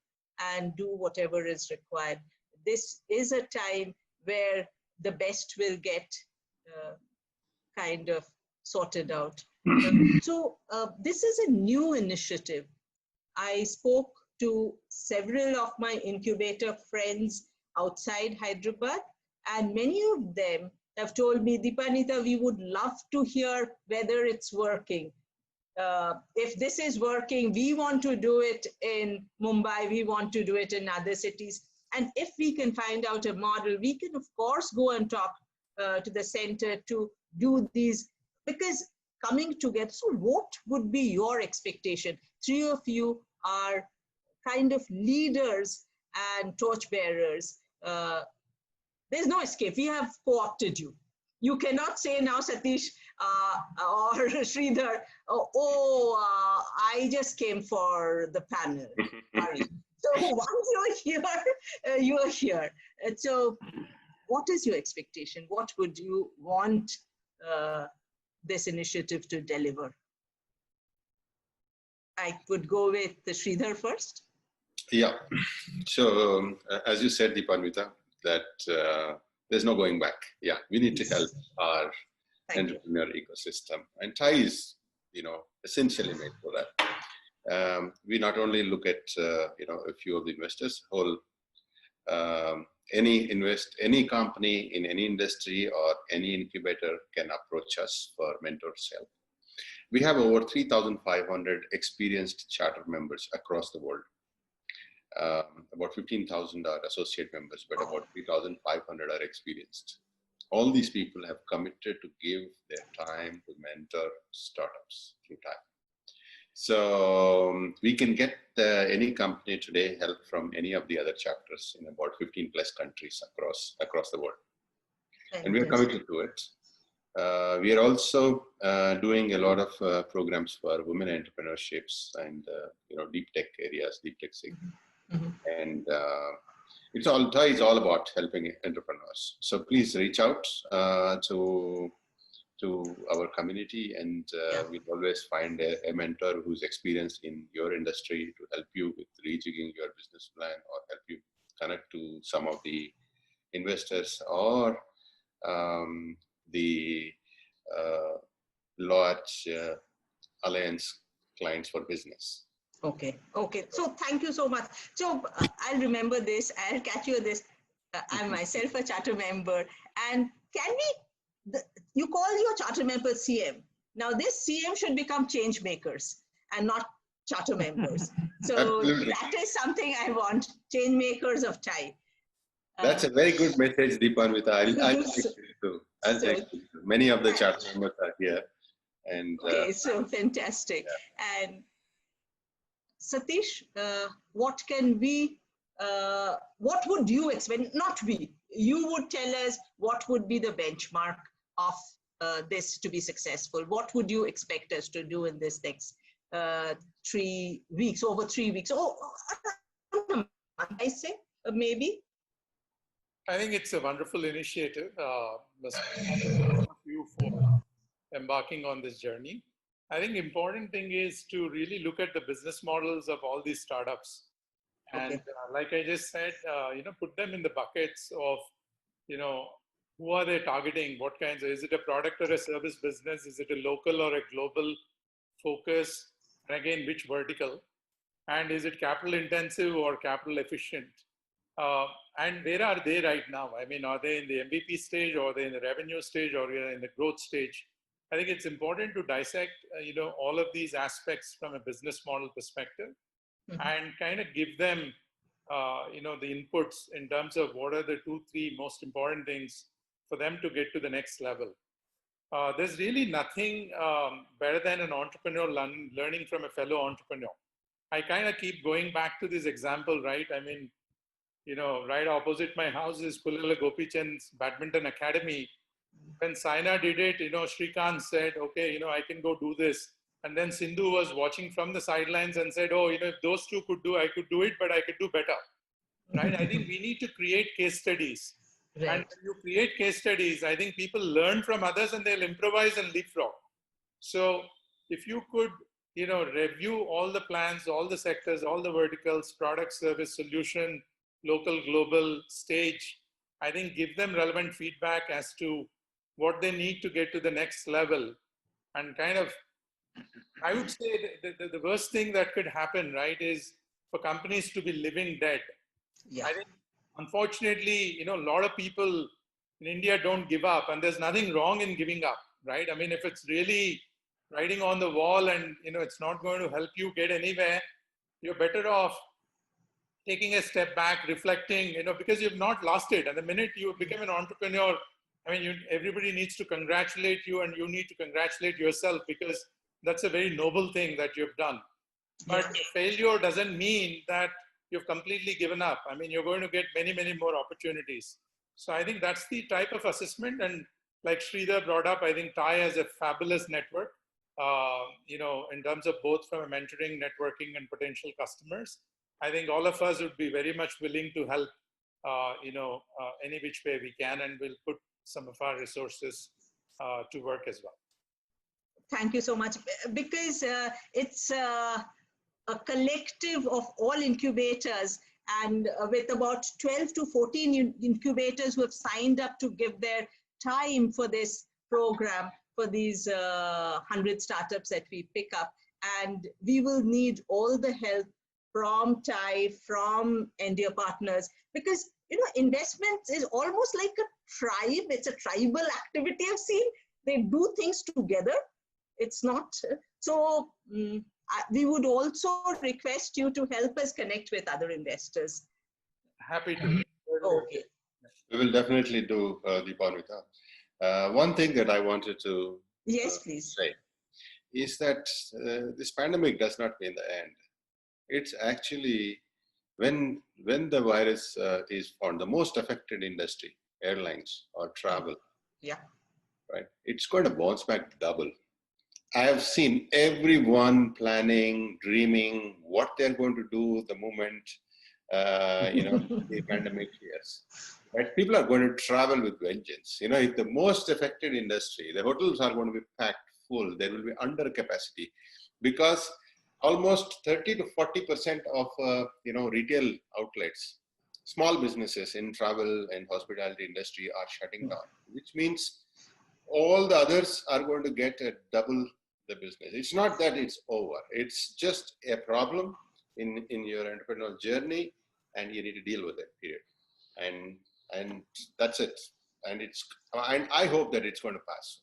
and do whatever is required. This is a time where the best will get kind of sorted out. So this is a new initiative. I spoke to several of my incubator friends outside Hyderabad, and many of them have told me, Deepanwita, we would love to hear whether it's working. If this is working, we want to do it in Mumbai, we want to do it in other cities. And if we can find out a model, we can of course go and talk to the center to do these, because coming together. So what would be your expectation? Three of you are kind of leaders and torchbearers. There's no escape. We have co-opted you. You cannot say now, Sateesh or Sridhar, I just came for the panel. So once you're here, you're here. And so what is your expectation? What would you want this initiative to deliver? I could go with the Sridhar first. Yeah. So as you said, Deepanwita, that there's no going back. Yeah, we need to help our entrepreneur ecosystem, and TIE is, essentially made for that. We not only look at a few of the investors, any company in any industry or any incubator can approach us for mentors help. We have over 3,500 experienced charter members across the world. About 15,000 are associate members, but about 3,500 are experienced. All these people have committed to give their time to mentor startups through time. So we can get any company today help from any of the other chapters in about 15 plus countries across the world. And we're committed to it. We are also doing a lot of programs for women entrepreneurships and deep tech areas, deep tech segment. And it's all about helping entrepreneurs. So please reach out to our community, and we'll always find a mentor who's experienced in your industry to help you with rejigging your business plan, or help you connect to some of the investors or the large alliance clients for business. Okay. So thank you so much. So I'll remember this. I'll catch you this. I'm myself a charter member. And can you call your charter member CM. Now this CM should become change makers and not charter members. So that is something I want, change makers of TIE. That's a very good message, Deepanwita. I'll take it too. Many of the charter members are here. And, okay, so fantastic. Yeah. And Sateesh, what would you expect? Not we, you would tell us what would be the benchmark of this to be successful. What would you expect us to do in this next 3 weeks, over 3 weeks? I say, maybe. I think it's a wonderful initiative. Thank you for embarking on this journey. I think important thing is to really look at the business models of all these startups. And like I just said, put them in the buckets of, who are they targeting? What kinds? Is it a product or a service business? Is it a local or a global focus? And again, which vertical? And is it capital intensive or capital efficient? And where are they right now? I mean, are they in the MVP stage, or are they in the revenue stage, or in the growth stage? I think it's important to dissect, all of these aspects from a business model perspective, and kind of give them, the inputs in terms of what are the 2-3 most important things for them to get to the next level. There's really nothing better than an entrepreneur learning from a fellow entrepreneur. I kind of keep going back to this example, right? I mean, right opposite my house is Pulala Gopichand's Badminton Academy. When Saina did it, Srikanth said, okay, I can go do this. And then Sindhu was watching from the sidelines and said, oh, if those two could do, I could do it, but I could do better. Right? I think we need to create case studies. Right. And when you create case studies, I think people learn from others and they'll improvise and leapfrog. So if you could, review all the plans, all the sectors, all the verticals, product, service, solution, local, global, stage, I think give them relevant feedback as to what they need to get to the next level. And kind of, I would say the worst thing that could happen, right, is for companies to be living dead. Yeah. I think, unfortunately, a lot of people in India don't give up, and there's nothing wrong in giving up, right? I mean, if it's really writing on the wall and, it's not going to help you get anywhere, you're better off taking a step back, reflecting, because you've not lost it. And the minute you become an entrepreneur, I mean, everybody needs to congratulate you, and you need to congratulate yourself, because that's a very noble thing that you've done. But yes, failure doesn't mean that you've completely given up. I mean, you're going to get many, many more opportunities. So I think that's the type of assessment. And like Sridhar brought up, I think TIE has a fabulous network, in terms of both from a mentoring, networking, and potential customers. I think all of us would be very much willing to help, any which way we can, and we'll put some of our resources to work as well. Thank you so much. Because it's a collective of all incubators, and with about 12 to 14 incubators who have signed up to give their time for this program, for these 100 startups that we pick up. And we will need all the help from TIE, from Endiya partners, because investments is almost like a tribe. It's a tribal activity I've seen. They do things together. It's not, so we would also request you to help us connect with other investors. Happy to. Okay. We will definitely do, Deepanwita. One thing that I wanted to please say is that this pandemic does not mean the end. It's actually when the virus is found, the most affected industry, airlines or travel. Yeah. Right. It's going to bounce back double. I have seen everyone planning, dreaming what they're going to do the moment, the pandemic hits. Right? People are going to travel with vengeance. If the most affected industry, the hotels are going to be packed full, there will be under capacity, because almost 30 to 40% of, retail outlets, small businesses in travel and hospitality industry are shutting down, which means all the others are going to get a double the business. It's not that it's over. It's just a problem in your entrepreneurial journey, and you need to deal with it, period. And that's it. And I hope that it's going to pass.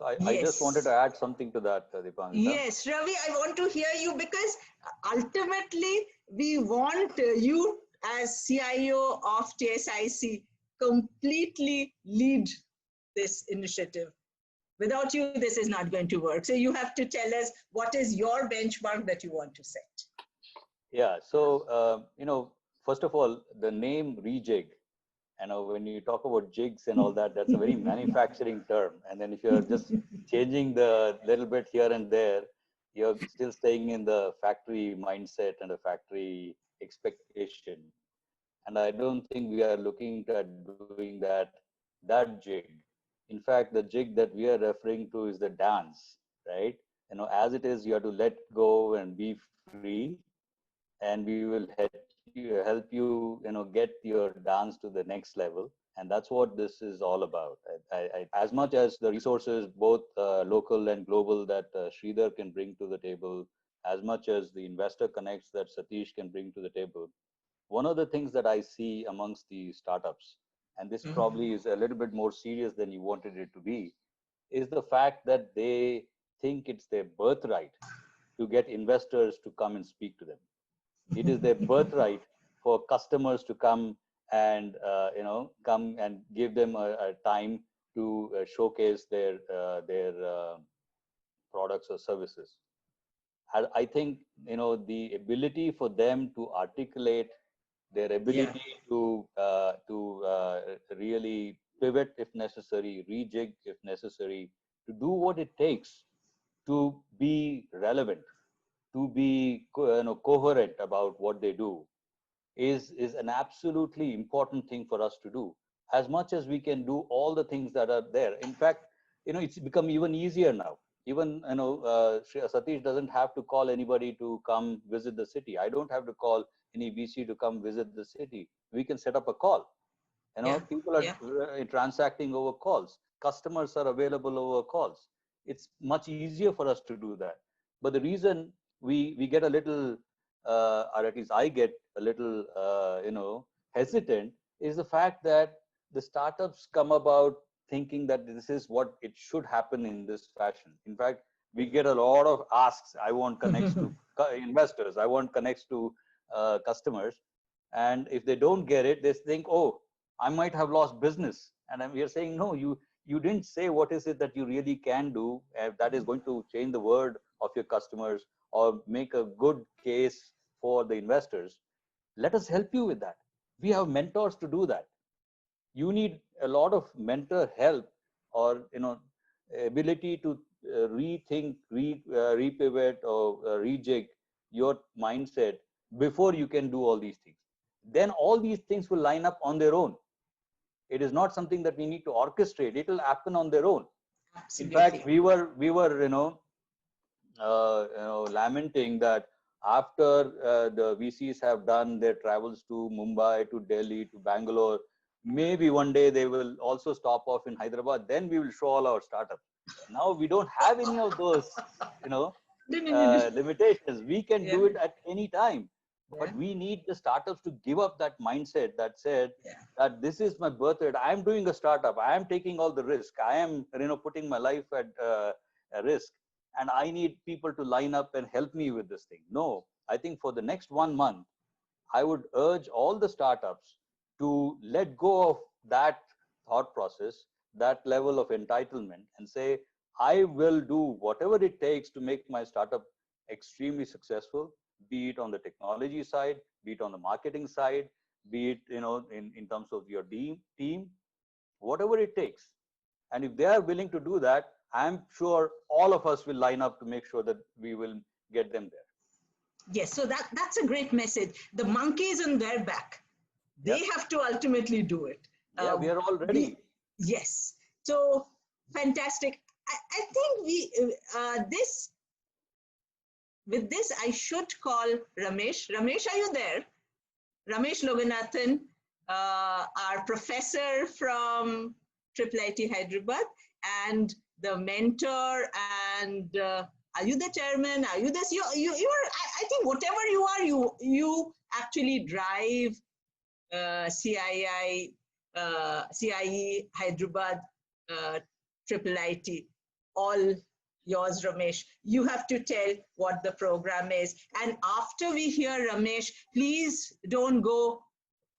So I just wanted to add something to that, Deepanwita. Yes, Ravi, I want to hear you, because ultimately we want you as CIO of TSIC completely lead this initiative. Without you, this is not going to work. So you have to tell us what is your benchmark that you want to set. Yeah, so, first of all, the name Rejig, when you talk about jigs and all that, that's a very manufacturing term. And then if you're just changing the little bit here and there, you're still staying in the factory mindset and the factory expectation. And I don't think we are looking at doing that jig. In fact, the jig that we are referring to is the dance, right? As it is, you have to let go and be free, and we will help you, get your dance to the next level. And that's what this is all about. As much as the resources, both local and global, that Sridhar can bring to the table, as much as the investor connects that Sateesh can bring to the table, one of the things that I see amongst the startups, and this probably is a little bit more serious than you wanted it to be, is the fact that they think it's their birthright to get investors to come and speak to them. It is their birthright for customers to come and come and give them a time to showcase their products or services. I think the ability for them to articulate their ability to really pivot if necessary, rejig if necessary, to do what it takes to be relevant, to be coherent about what they do, is an absolutely important thing for us to do. As much as we can do all the things that are there. In fact, it's become even easier now. Even Sateesh doesn't have to call anybody to come visit the city. I don't have to call any VC to come visit the city. We can set up a call. People are transacting over calls. Customers are available over calls. It's much easier for us to do that. But the reason we get a little, or at least I get a little, hesitant, is the fact that the startups come about thinking that this is what it should happen in this fashion. In fact, we get a lot of asks. I want connects to investors. I want connects to customers. And if they don't get it, they think, oh, I might have lost business. And we are saying, no, you didn't say what is it that you really can do that is going to change the world of your customers or make a good case for the investors. Let us help you with that. We have mentors to do that. You need a lot of mentor help or ability to rethink, repivot or rejig your mindset before you can do all these things. Then all these things will line up on their own. It is not something that we need to orchestrate. It will happen on their own. Absolutely. In fact, we were lamenting that after the VCs have done their travels to Mumbai, to Delhi, to Bangalore, maybe one day they will also stop off in Hyderabad. Then we will show all our startups. Now we don't have any of those, limitations. We can do it at any time. But we need the startups to give up that mindset that said that this is my birthright. I am doing a startup. I am taking all the risk. I am putting my life at risk. And I need people to line up and help me with this thing. No, I think for the next 1 month, I would urge all the startups to let go of that thought process, that level of entitlement, and say, I will do whatever it takes to make my startup extremely successful, be it on the technology side, be it on the marketing side, be it in terms of your team, whatever it takes. And if they are willing to do that, I'm sure all of us will line up to make sure that we will get them there. Yes, so that's a great message. The monkey is on their back. They have to ultimately do it. Yeah, we are all ready. Yes. So fantastic. I think with this, I should call Ramesh. Ramesh, are you there? Ramesh Loganathan, our professor from IIIT Hyderabad and the mentor, and are you the chairman? Are you this? You are, I think whatever you are, you actually drive CIE Hyderabad IIIT. All yours, Ramesh. You have to tell what the program is. And after we hear Ramesh, please don't go,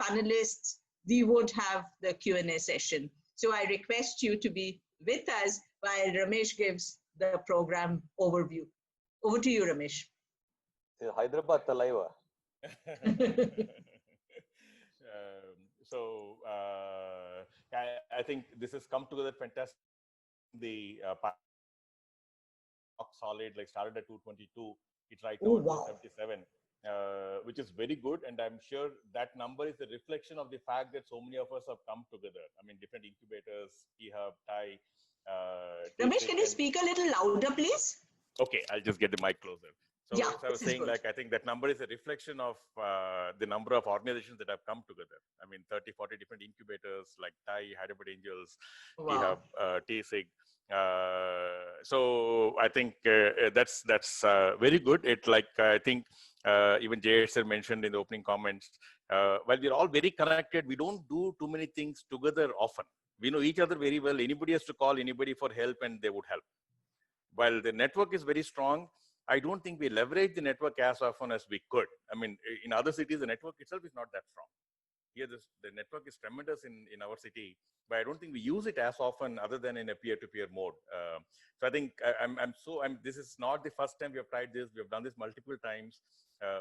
panelists. We would have the Q&A session. So I request you to be with us while Ramesh gives the program overview. Over to you, Ramesh. Hyderabad Talaiva. I think this has come together fantastic. The solid, like started at 222, it's right now at 277, which is very good. And I'm sure that number is a reflection of the fact that so many of us have come together. I mean, different incubators, T-Hub, TI. Ramesh, can you speak a little louder, please? Okay, I'll just get the mic closer. So, Yeah, so I was this is saying, good. like, I think that number is a reflection of the number of organizations that have come together. I mean, 30, 40 different incubators like TIE, Hyderabad Angels, Wow. T-Sig. So I think that's very good. It like I think even Jayesh sir mentioned in the opening comments. While we're all very connected, we don't do too many things together often. We know each other very well. Anybody has to call anybody for help, and they would help. While the network is very strong, I don't think we leverage the network as often as we could. I mean, in other cities, the network itself is not that strong. Here, the network is tremendous in our city, but I don't think we use it as often other than in a peer-to-peer mode. So I think this is not the first time we have tried this. We have done this multiple times.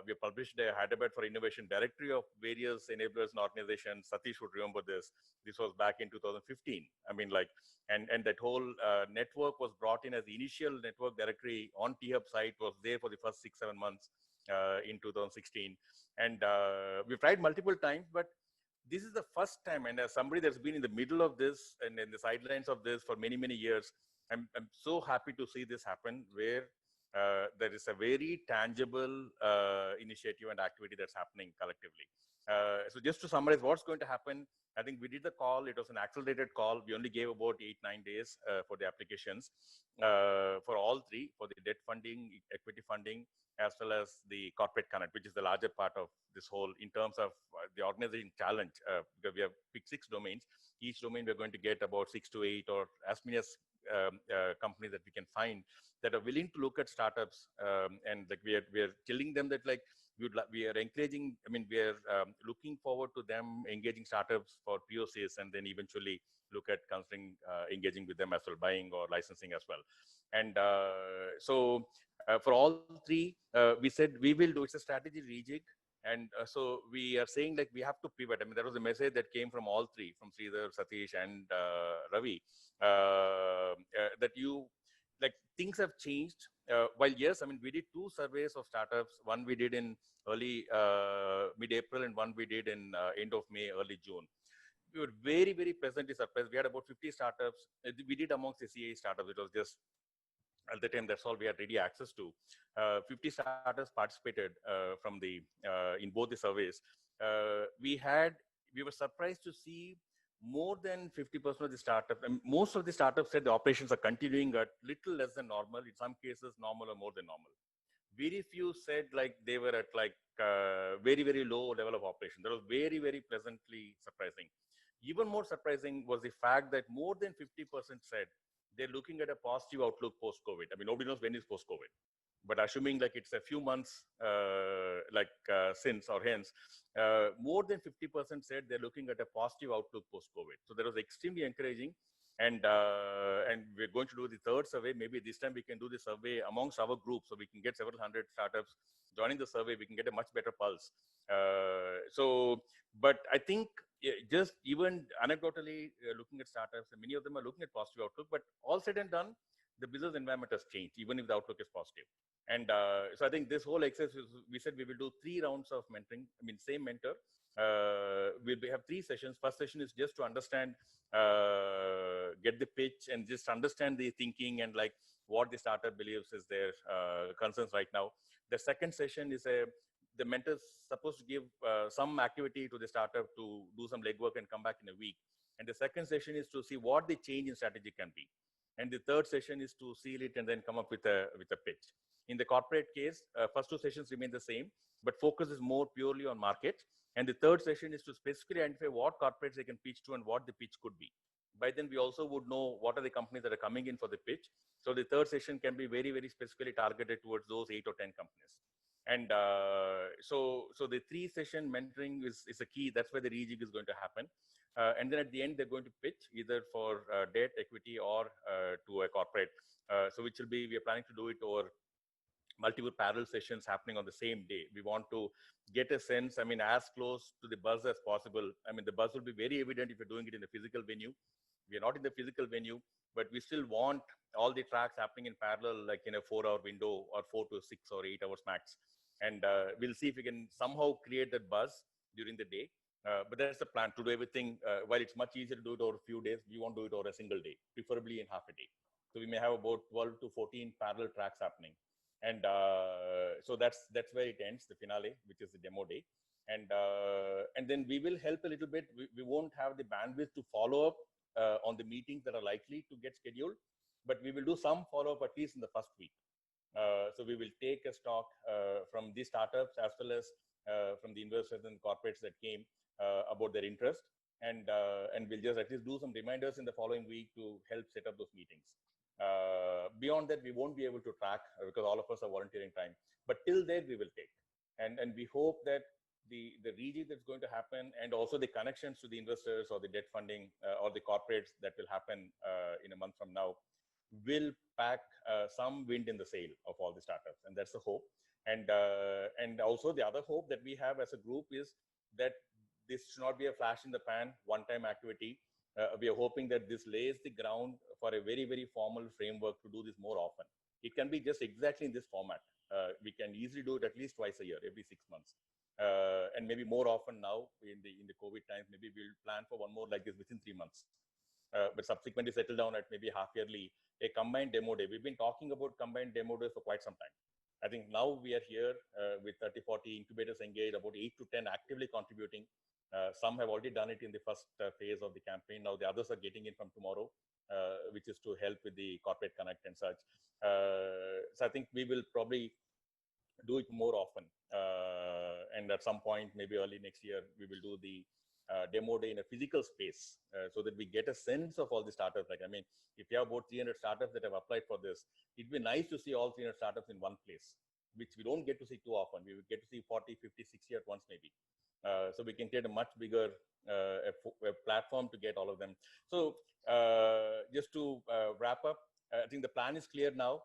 We have published a Hyderabad for Innovation directory of various enablers and organizations. Sateesh would remember this. This was back in 2015. I mean, like, and that whole network was brought in as the initial network directory on T-Hub site, was there for the first 6-7 months in 2016. And we've tried multiple times, but this is the first time, and as somebody that's been in the middle of this and in the sidelines of this for many, many years, I'm so happy to see this happen, where there is a very tangible initiative and activity that's happening collectively. So just to summarize what's going to happen, I think we did the call. It was an accelerated call. We only gave about 8-9 days for the applications for all three, for the debt funding, equity funding, as well as the corporate connect, which is the larger part of this whole in terms of the organizing challenge. Because we have picked 6 domains. Each domain we're going to get about 6 to 8 or as many as companies that we can find that are willing to look at startups, and like we are telling them that like we are encouraging. I mean, we are looking forward to them engaging startups for POCs, and then eventually look at considering engaging with them as well, buying or licensing as well. And so for all three, we said we will do. It's a strategy rejig. And so we are saying like we have to pivot. I mean, that was a message that came from all three, from Sridhar, Sateesh, and Ravi, that you like things have changed. While yes, I mean, we did 2 surveys of startups. One we did in early mid-April, and one we did in end of May, early June. We were very, very pleasantly surprised. We had about 50 startups. We did amongst the CA startups. It was just at the time, that's all we had ready access to. 50 startups participated from the in both the surveys. We were surprised to see more than 50% of the startups. Most of the startups said the operations are continuing at little less than normal. In some cases, normal or more than normal. Very few said like they were at like very, very low level of operation. That was very, very pleasantly surprising. Even more surprising was the fact that more than 50% said they're looking at a positive outlook post-COVID. I mean, nobody knows when is post-COVID, but assuming like it's a few months since or hence, more than 50% said they're looking at a positive outlook post-COVID. So that was extremely encouraging. And we're going to do the 3rd survey. Maybe this time we can do the survey amongst our group, so we can get several hundred startups joining the survey. We can get a much better pulse. But I think just even anecdotally looking at startups, many of them are looking at positive outlook. But all said and done, the business environment has changed, even if the outlook is positive. And so I think this whole exercise, we said we will do 3 rounds of mentoring. I mean, same mentor. We have 3 sessions. First session is just to understand, get the pitch and just understand the thinking and like what the startup believes is their concerns right now. The second session is the mentor is supposed to give some activity to the startup to do some legwork and come back in a week. And the second session is to see what the change in strategy can be. And the third session is to seal it and then come up with a pitch. In the corporate case, first 2 sessions remain the same, but focus is more purely on market. And the third session is to specifically identify what corporates they can pitch to and what the pitch could be. By then, we also would know what are the companies that are coming in for the pitch. So the third session can be very, very specifically targeted towards those 8 or 10 companies. And so the 3-session mentoring is a key. That's where the rejig is going to happen. And then at the end, they're going to pitch either for debt, equity, or to a corporate. So which will be, we are planning to do it over multiple parallel sessions happening on the same day. We want to get a sense, I mean, as close to the buzz as possible. I mean, the buzz will be very evident if you're doing it in a physical venue. We are not in the physical venue, but we still want all the tracks happening in parallel, like in a 4-hour window or 4 to 6 or 8 hours max. And we'll see if we can somehow create that buzz during the day. But that's the plan, to do everything. While it's much easier to do it over a few days, we won't do it over a single day, preferably in half a day. So we may have about 12 to 14 parallel tracks happening. And so that's where it ends, the finale, which is the demo day. And then we will help a little bit. We won't have the bandwidth to follow up on the meetings that are likely to get scheduled, but we will do some follow up at least in the first week. So we will take a stock from the startups as well as from the investors and corporates that came about their interest, and we'll just at least do some reminders in the following week to help set up those meetings. Beyond that, we won't be able to track because all of us are volunteering time. But till then, we will take, and we hope that the Rejig that's going to happen, and also the connections to the investors or the debt funding or the corporates that will happen in a month from now, will pack some wind in the sail of all the startups, and that's the hope. And also the other hope that we have as a group is that this should not be a flash in the pan, one-time activity. We are hoping that this lays the ground for a very, very formal framework to do this more often. It can be just exactly in this format. We can easily do it at least twice a year, every 6 months. And maybe more often now in the COVID times, maybe we'll plan for one more like this within 3 months. But subsequently settle down at maybe half yearly, a combined demo day. We've been talking about combined demo days for quite some time. I think now we are here with 30, 40 incubators engaged, about 8 to 10 actively contributing. Some have already done it in the first phase of the campaign. Now the others are getting in from tomorrow, which is to help with the corporate connect and such. So I think we will probably do it more often. And at some point, maybe early next year, we will do the demo day in a physical space so that we get a sense of all the startups. Like, I mean, if you have about 300 startups that have applied for this, it'd be nice to see all 300 startups in one place, which we don't get to see too often. We would get to see 40, 50, 60 at once maybe. So we can create a much bigger a platform to get all of them. So just to wrap up, I think the plan is clear now.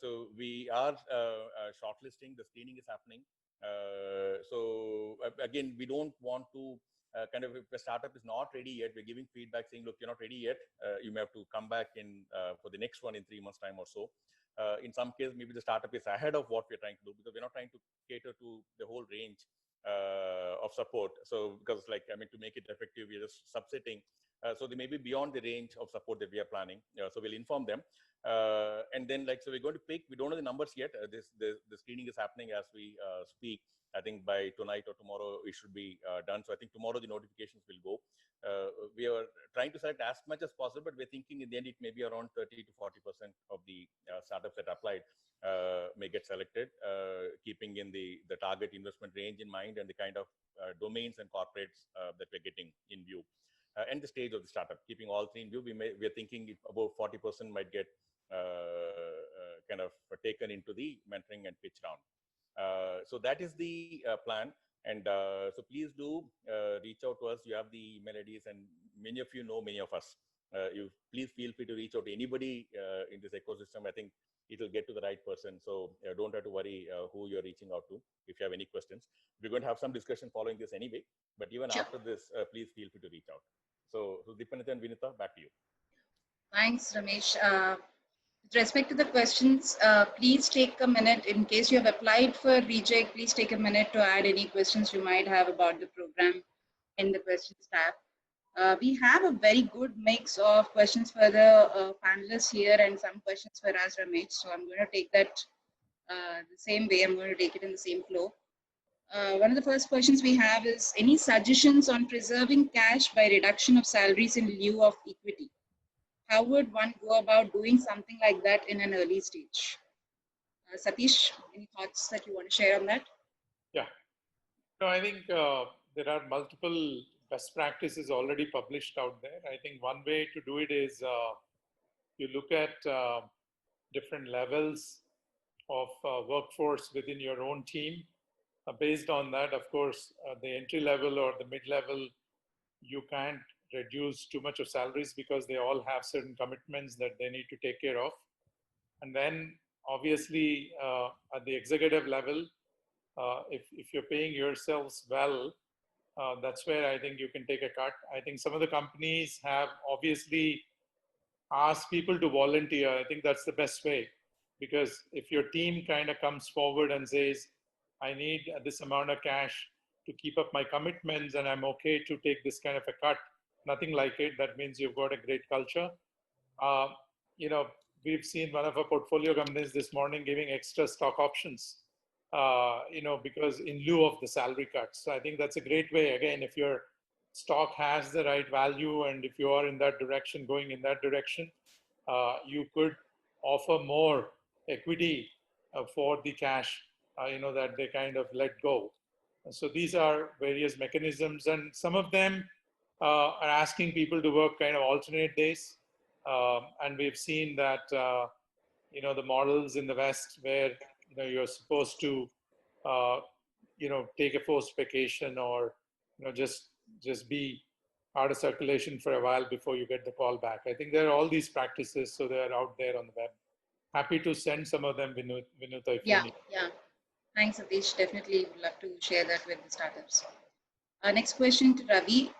So we are shortlisting, the screening is happening. So again, we don't want to kind of, if a startup is not ready yet, we're giving feedback saying, look, you're not ready yet. You may have to come back in for the next one in 3 months' time or so. In some cases, maybe the startup is ahead of what we're trying to do, because we're not trying to cater to the whole range of support. So because, like, I mean, to make it effective, we're just subsetting. So they may be beyond the range of support that we are planning. So we'll inform them. And then, like, so we're going to pick, we don't know the numbers yet. The screening is happening as we speak. I think by tonight or tomorrow, it should be done. So I think tomorrow the notifications will go. We are trying to select as much as possible, but we're thinking in the end, it may be around 30 to 40% of the startups that applied may get selected, keeping in the target investment range in mind and the kind of domains and corporates that we're getting in view. And the stage of the startup, keeping all three in view, we're thinking about 40% might get kind of taken into the mentoring and pitch round. So that is the plan. And so please do reach out to us. You have the email IDs, and many of you know many of us. You please feel free to reach out to anybody in this ecosystem. I think it will get to the right person. So don't have to worry who you're reaching out to if you have any questions. We're going to have some discussion following this anyway, but even after this, please feel free to reach out. So Deepanwita and Vinita, back to you. Thanks, Ramesh. With respect to the questions, please take a minute. In case you have applied for Rejig, please take a minute to add any questions you might have about the program in the questions tab. We have a very good mix of questions for the panelists here and some questions for us, Ramesh. So I'm going to take that the same way. I'm going to take it in the same flow. One of the first questions we have is, any suggestions on preserving cash by reduction of salaries in lieu of equity? How would one go about doing something like that in an early stage? Sateesh, any thoughts that you want to share on that? Yeah. No, I think there are multiple best practices already published out there. I think one way to do it is you look at different levels of workforce within your own team. Based on that, of course, the entry level or the mid-level, you can't reduce too much of salaries because they all have certain commitments that they need to take care of. And then obviously at the executive level, if you're paying yourselves well, that's where I think you can take a cut. I think some of the companies have obviously asked people to volunteer. I think that's the best way, because if your team kind of comes forward and says, I need this amount of cash to keep up my commitments and I'm okay to take this kind of a cut, nothing like it. That means you've got a great culture. You know, we've seen one of our portfolio companies this morning giving extra stock options, because in lieu of the salary cuts. So I think that's a great way. Again, if your stock has the right value and if you are in that direction, going in that direction, you could offer more equity for the cash, that they kind of let go. So these are various mechanisms, and some of them are asking people to work kind of alternate days. And we've seen that, the models in the West where, you're supposed to, take a forced vacation or, just be out of circulation for a while before you get the call back. I think there are all these practices, so they're out there on the web. Happy to send some of them, Vinuta, if you need. Yeah. Thanks, Sateesh. Definitely would love to share that with the startups. Next question to Ravi.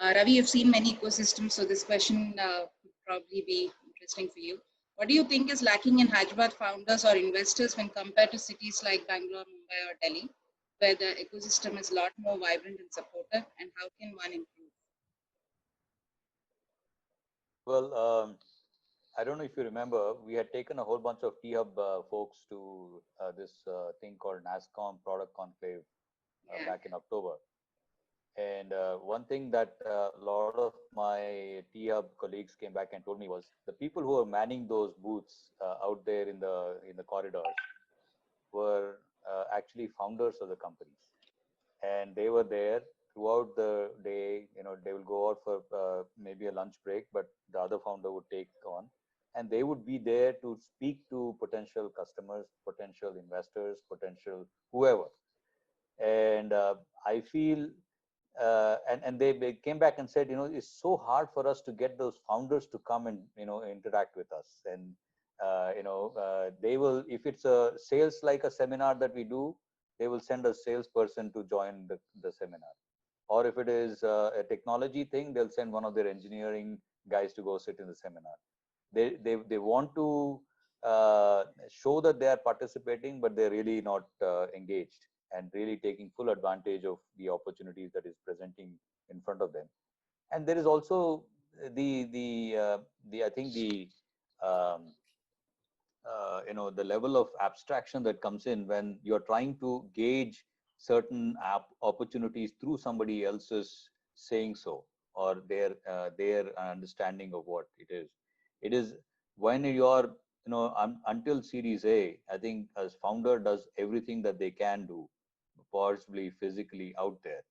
Ravi, you've seen many ecosystems, so this question would probably be interesting for you. What do you think is lacking in Hyderabad founders or investors when compared to cities like Bangalore, Mumbai, or Delhi, where the ecosystem is a lot more vibrant and supportive, and how can one improve? Well, I don't know if you remember, we had taken a whole bunch of T-Hub folks to this thing called NASSCOM Product Conclave back in October. And one thing that a lot of my T-Hub colleagues came back and told me was the people who were manning those booths out there in the corridors were actually founders of the companies. And they were there throughout the day. They will go out for maybe a lunch break, but the other founder would take on. And they would be there to speak to potential customers, potential investors, potential whoever. And I feel, and they came back and said, it's so hard for us to get those founders to come and, interact with us. And, they will, if it's a sales like a seminar that we do, they will send a salesperson to join the seminar. Or if it is a technology thing, they'll send one of their engineering guys to go sit in the seminar. They want to show that they are participating, but they're really not engaged and really taking full advantage of the opportunities that is presenting in front of them. And there is also the level of abstraction that comes in when you're trying to gauge certain opportunities through somebody else's saying so, or their understanding of what it is. It is when you're, until Series A, I think as founder does everything that they can do, possibly physically out there,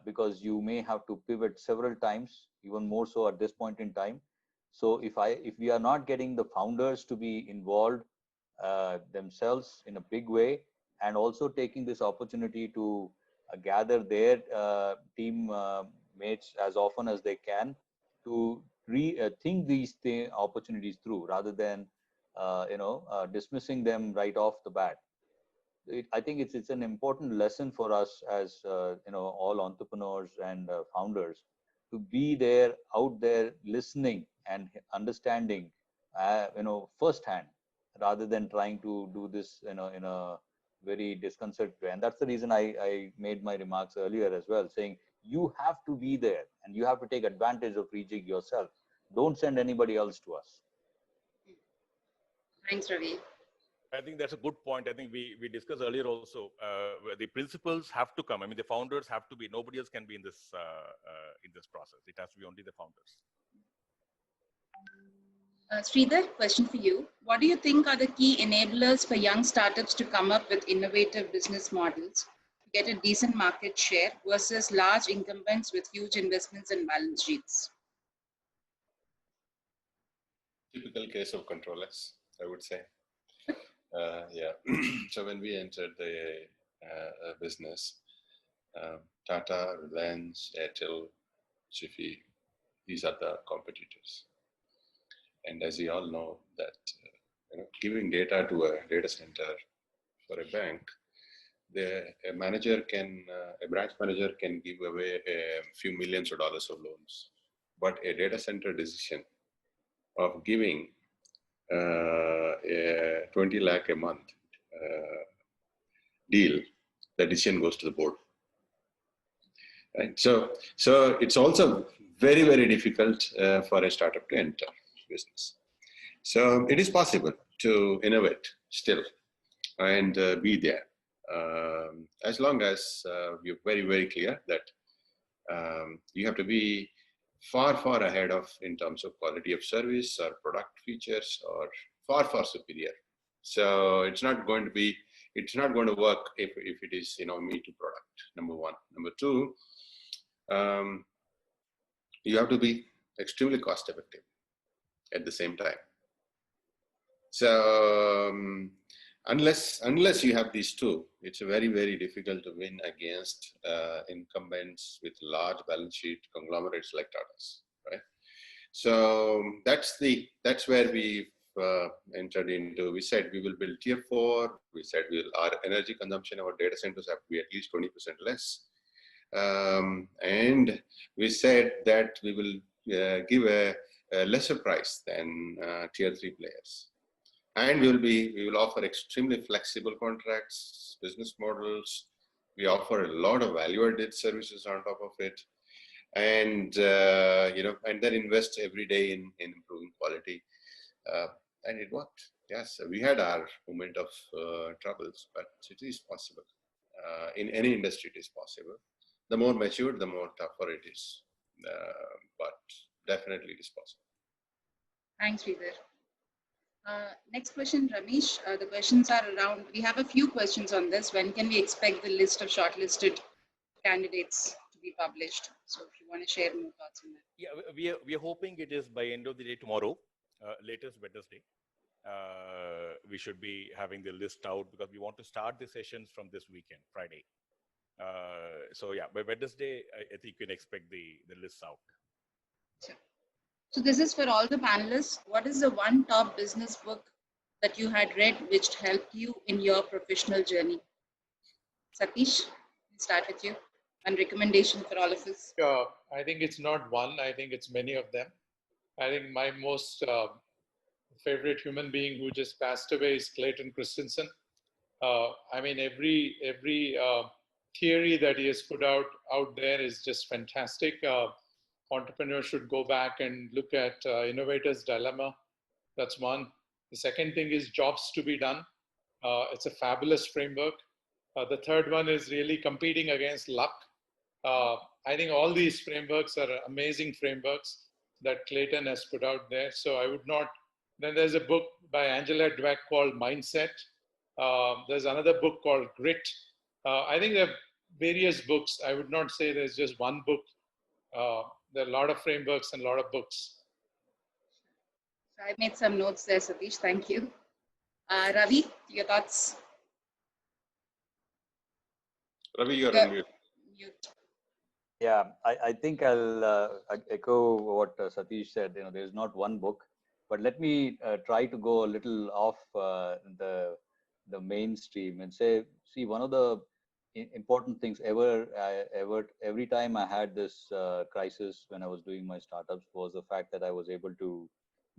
because you may have to pivot several times, even more so at this point in time. So if we are not getting the founders to be involved themselves in a big way, and also taking this opportunity to gather their team mates as often as they can to think these opportunities through, rather than dismissing them right off the bat. I think it's an important lesson for us as all entrepreneurs and founders to be there, out there, listening and understanding, firsthand, rather than trying to do this, in a very disconcerted way. And that's the reason I made my remarks earlier as well, saying you have to be there and you have to take advantage of Rejig yourself. Don't send anybody else to us. Thanks, Ravi. I think that's a good point. I think we discussed earlier also, the principals have to come. I mean, the founders have to be, nobody else can be in this process. It has to be only the founders. Sridhar, question for you. What do you think are the key enablers for young startups to come up with innovative business models to get a decent market share versus large incumbents with huge investments and balance sheets? Typical case of CtrlsS, I would say. Yeah. So when we entered the business, Tata, Reliance, Airtel, Jiffy, these are the competitors. And as you all know, that giving data to a data center for a bank, a branch manager can give away a few millions of dollars of loans, but a data center decision of giving 20 lakh a month deal, the decision goes to the board. Right? So it's also very, very difficult for a startup to enter business. So it is possible to innovate still and be there, as long as you're very, very clear that you have to be far, far ahead of in terms of quality of service or product features, or far, far superior. So it's not going to be, it's not going to work if it is, you know, me too product, number one. Number two, you have to be extremely cost effective at the same time. So unless you have these two, it's very, very difficult to win against incumbents with large balance sheet conglomerates like Tata's, right? So that's where we entered into. We said we will build tier 4. We said our energy consumption, our data centers have to be at least 20% less. And we said that we will give a lesser price than tier 3 players. And we will offer extremely flexible contracts, business models. We offer a lot of value-added services on top of it, and you know, and then invest every day in improving quality. And it worked. Yes, we had our moment of troubles, but it is possible. In any industry, it is possible. The more matured, the more tougher it is, but definitely it is possible. Thanks, Sridhar. Next question, Ramesh. The questions are around, we have a few questions on this. When can we expect the list of shortlisted candidates to be published? So if you want to share more thoughts on that. Yeah, we are hoping it is by end of the day tomorrow, latest Wednesday. We should be having the list out, because we want to start the sessions from this weekend, Friday. So yeah, by Wednesday, I think you can expect the list out. Sure. So this is for all the panelists. What is the one top business book that you had read which helped you in your professional journey? Satish, we'll start with you. One recommendation for all of us. I think it's not one. I think it's many of them. I think my most favorite human being who just passed away is Clayton Christensen. I mean, every theory that he has put out there is just fantastic. Entrepreneurs should go back and look at Innovator's Dilemma. That's one. The second thing is Jobs to be Done. It's a fabulous framework. The third one is really Competing Against Luck. I think all these frameworks are amazing frameworks that Clayton has put out there. So I would not. Then there's a book by Angela Dweck called Mindset. There's another book called Grit. I think there are various books. I would not say there's just one book. There are a lot of frameworks and a lot of books. So I made some notes there, Satish. Thank you. Ravi, your thoughts? Ravi, you're on mute. Yeah, I think I'll echo what Sateesh said. You know, there's not one book, but let me try to go a little off the mainstream and say, see, one of the important things every time I had this crisis when I was doing my startups was the fact that I was able to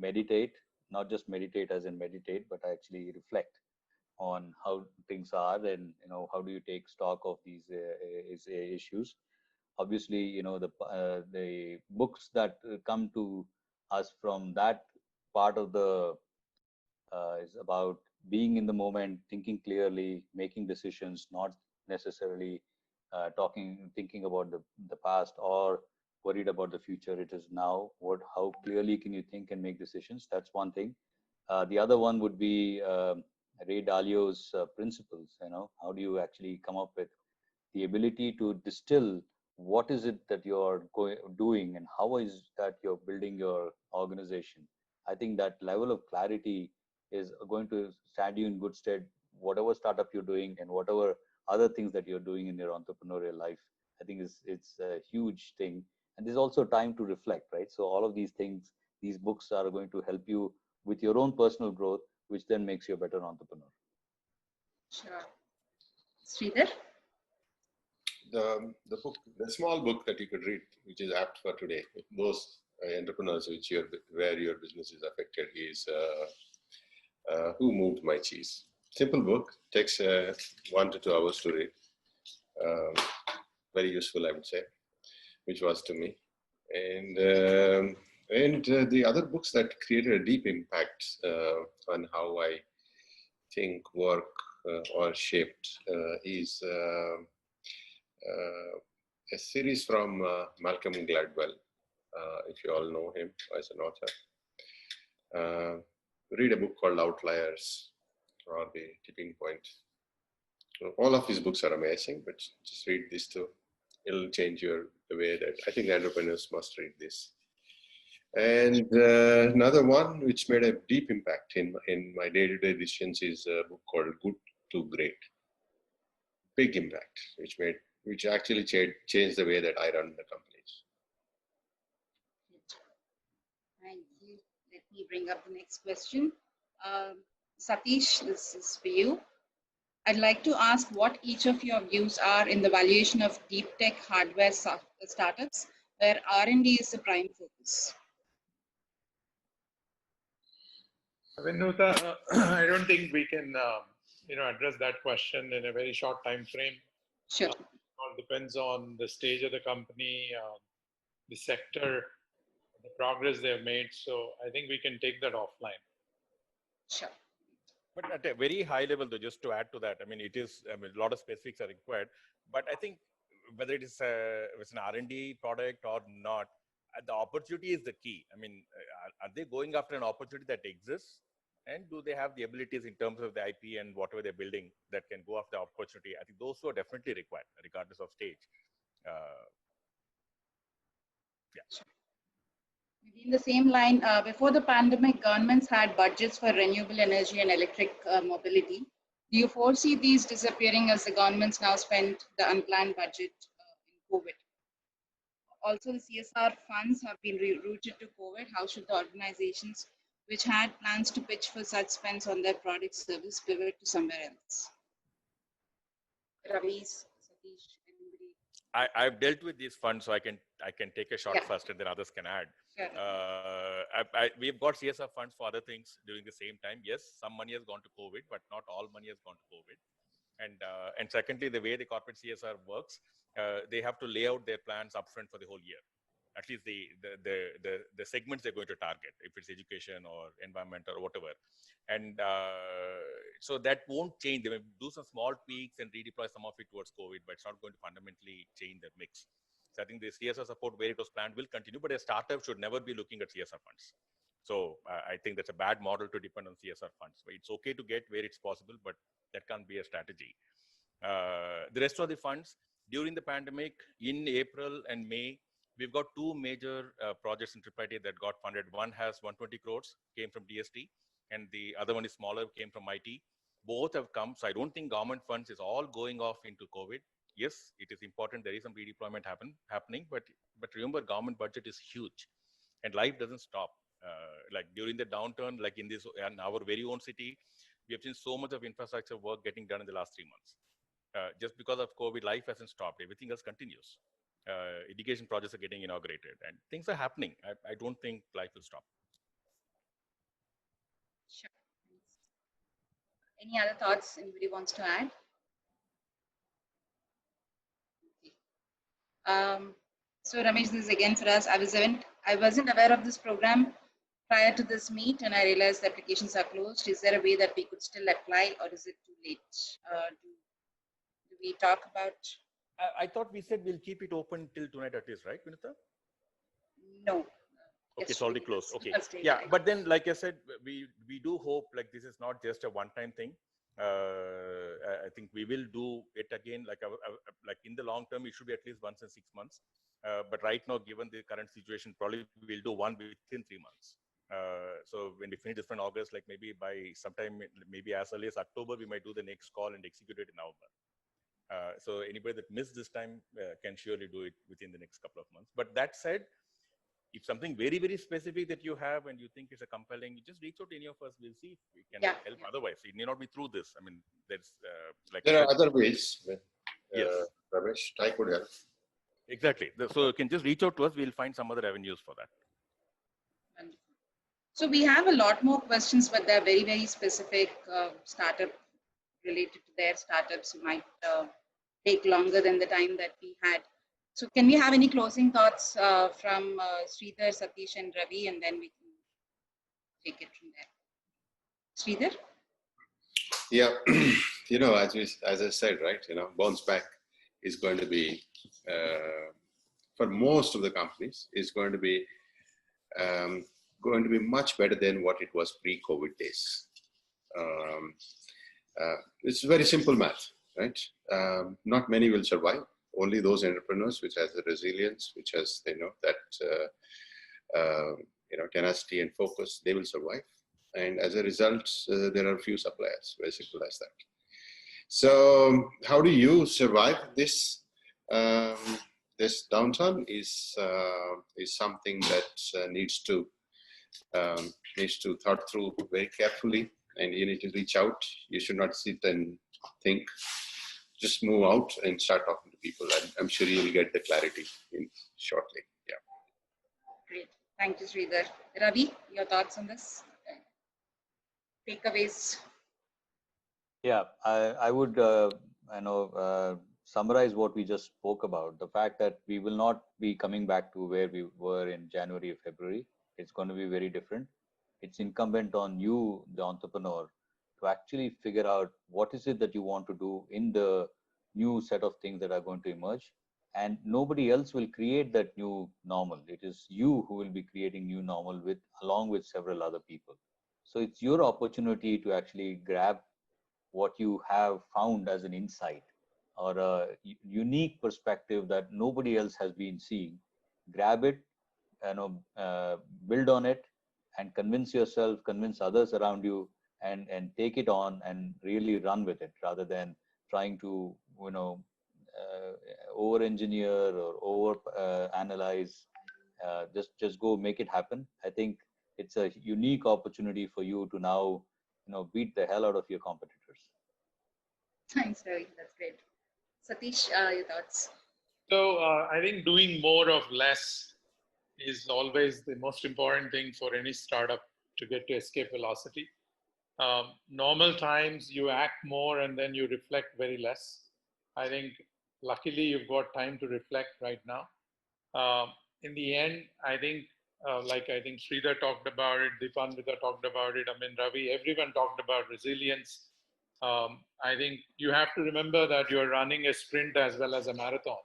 meditate, not just meditate as in meditate, but actually reflect on how things are, and you know, how do you take stock of these issues. Obviously, you know, the books that come to us from that part of the is about being in the moment, thinking clearly, making decisions, not necessarily thinking about the past or worried about the future. It is now. How clearly can you think and make decisions? That's one thing. The other one would be Ray Dalio's principles. You know, how do you actually come up with the ability to distill what is it that you're doing and how is that you're building your organization. I think that level of clarity is going to stand you in good stead, whatever startup you're doing and whatever other things that you're doing in your entrepreneurial life. I think it's a huge thing. And there's also time to reflect, right? So all of these things, these books are going to help you with your own personal growth, which then makes you a better entrepreneur. Sure. Sridhar? The small book that you could read, which is apt for today, those entrepreneurs where your business is affected, is Who Moved My Cheese? Simple book, takes 1 to 2 hours to read. Very useful, I would say, which was to me. And And the other books that created a deep impact on how I think, work, or shaped is a series from Malcolm Gladwell, if you all know him as an author. Read a book called Outliers or The Tipping Point. So all of his books are amazing, but just read these two. It'll change the way that I think entrepreneurs must read this. And another one which made a deep impact in my day-to-day decisions is a book called Good to Great. Big impact, which actually changed the way that I run the companies. Thank you. Let me bring up the next question. Sateesh, this is for you. I'd like to ask what each of your views are in the valuation of deep tech hardware startups, where R&D is the prime focus. Deepanwita, I don't think we can, address that question in a very short time frame. Sure. It all depends on the stage of the company, the sector, the progress they've made. So I think we can take that offline. Sure. But at a very high level, though, just to add to that, I mean, a lot of specifics are required. But I think whether it's an R&D product or not, the opportunity is the key. I mean, are they going after an opportunity that exists? And do they have the abilities in terms of the IP and whatever they're building that can go after the opportunity? I think those two are definitely required, regardless of stage. In the same line, before the pandemic, governments had budgets for renewable energy and electric mobility. Do you foresee these disappearing as the governments now spend the unplanned budget in COVID? Also, the CSR funds have been rerouted to COVID. How should the organizations which had plans to pitch for such spends on their product service pivot to somewhere else? Ravi, Sateesh, anybody? I've dealt with these funds, so I can take a shot first, and then others can add. Sure. We've got CSR funds for other things during the same time. Yes, some money has gone to COVID, but not all money has gone to COVID. And secondly, the way the corporate CSR works, they have to lay out their plans upfront for the whole year. At least the segments they're going to target, if it's education or environment or whatever. And so that won't change. They may do some small tweaks and redeploy some of it towards COVID, but it's not going to fundamentally change the mix. So I think the CSR support where it was planned will continue, but a startup should never be looking at CSR funds. So I think that's a bad model to depend on CSR funds. So it's okay to get where it's possible, but that can't be a strategy. The rest of the funds during the pandemic in April and May, we've got two major projects in Tripartite that got funded. One has 120 crores, came from DST, and the other one is smaller, came from IT. Both have come. So I don't think government funds is all going off into COVID. Yes, it is important. There is some redeployment happening, but remember, government budget is huge, and life doesn't stop. Like during the downturn, like in our very own city, we have seen so much of infrastructure work getting done in the last 3 months. Just because of COVID, life hasn't stopped. Everything else continues. Education projects are getting inaugurated, and things are happening. I don't think life will stop. Sure. Any other thoughts anybody wants to add? Okay. So Ramesh, this is again for us. I wasn't aware of this program prior to this meet, and I realized the applications are closed. Is there a way that we could still apply, or is it too late? Do we talk about? I thought we said we'll keep it open till tonight at least, right, Vinita? No. Okay, it's already closed. Okay. Yeah, but then, like I said, we do hope like this is not just a one-time thing. I think we will do it again. Like in the long term, it should be at least once in 6 months. But right now, given the current situation, probably we'll do one within 3 months. So when we finish this in August, like maybe by sometime, maybe as early as October, we might do the next call and execute it in November. So anybody that missed this time can surely do it within the next couple of months. But that said, if something very, very specific that you have and you think is a compelling, you just reach out to any of us. We'll see if we can help. Otherwise, it may not be through this. I mean, there are other ways. Yes, Ramesh, I could help. Exactly. So you can just reach out to us. We'll find some other avenues for that. Wonderful. So we have a lot more questions, but they're very, very specific startup related to their startups who might take longer than the time that we had. So can we have any closing thoughts from Sridhar, Sateesh, and Ravi, and then we can take it from there. Sridhar? Yeah, as I said, right, bounce back is going to be, for most of the companies, is going to be much better than what it was pre-COVID days. It's very simple math, right? Not many will survive. Only those entrepreneurs which has the resilience, which has that tenacity and focus, they will survive. And as a result, there are few suppliers. Very simple as that. So, how do you survive this? This downturn is something that needs to thought through very carefully, and you need to reach out. You should not sit and think. Just move out and start talking to people. I'm sure you'll get the clarity in shortly. Yeah. Great. Thank you, Sridhar. Ravi, your thoughts on this? Takeaways? Yeah, I would, summarize what we just spoke about. The fact that we will not be coming back to where we were in January or February. It's going to be very different. It's incumbent on you, the entrepreneur, to actually figure out what is it that you want to do in the new set of things that are going to emerge. And nobody else will create that new normal. It is you who will be creating new normal along with several other people. So it's your opportunity to actually grab what you have found as an insight or a unique perspective that nobody else has been seeing. Grab it, build on it, and convince yourself, convince others around you, and take it on and really run with it, rather than trying to over engineer or over analyze. Just go make it happen. I think it's a unique opportunity for you to now beat the hell out of your competitors. Thanks, Ravi. That's great. Sateesh, your thoughts? So I think doing more of less is always the most important thing for any startup to get to escape velocity. Normal times you act more and then you reflect very less. I think luckily you've got time to reflect right now. In the end, I think I think Sridhar talked about it, Deepanwita talked about it, I mean Ravi, everyone talked about resilience. I think you have to remember that you're running a sprint as well as a marathon,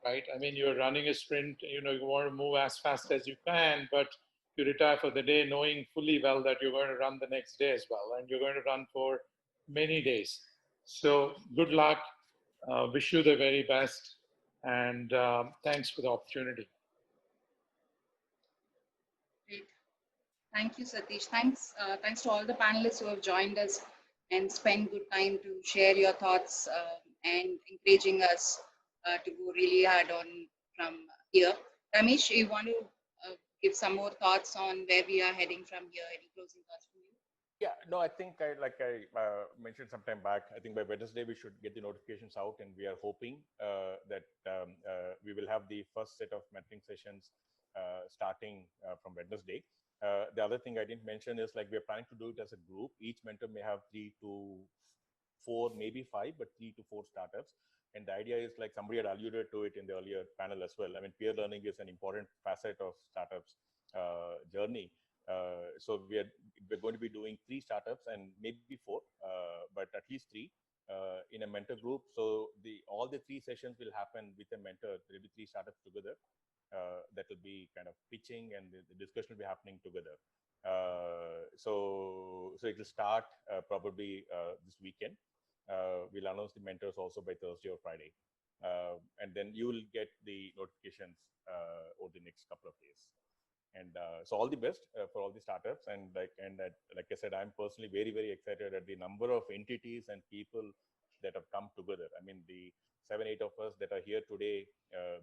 right? I mean, you're running a sprint, you want to move as fast as you can, but you retire for the day knowing fully well that you're going to run the next day as well, and you're going to run for many days. So good luck, wish you the very best, and thanks for the opportunity. Great. Thank you, Sateesh. Thanks to all the panelists who have joined us and spent good time to share your thoughts and encouraging us to go really hard on from here. Ramesh, you want to give some more thoughts on where we are heading from here? Any closing thoughts from you? Yeah, no, I think I mentioned some time back, I think by Wednesday we should get the notifications out, and we are hoping that we will have the first set of mentoring sessions starting from Wednesday. The other thing I didn't mention is we're planning to do it as a group. Each mentor may have 3 to 4, maybe 5, but 3 to 4 startups. And the idea is somebody had alluded to it in the earlier panel as well. I mean, peer learning is an important facet of startups journey. So we're going to be doing 3 startups and maybe 4, but at least 3 in a mentor group. So all the 3 sessions will happen with a mentor. There will be 3 startups together. That will be kind of pitching, and the discussion will be happening together. So it will start probably this weekend. We'll announce the mentors also by Thursday or Friday. And then you will get the notifications over the next couple of days. And so all the best for all the startups. And like I said, I'm personally very, very excited at the number of entities and people that have come together. I mean, the 7, 8 of us that are here today,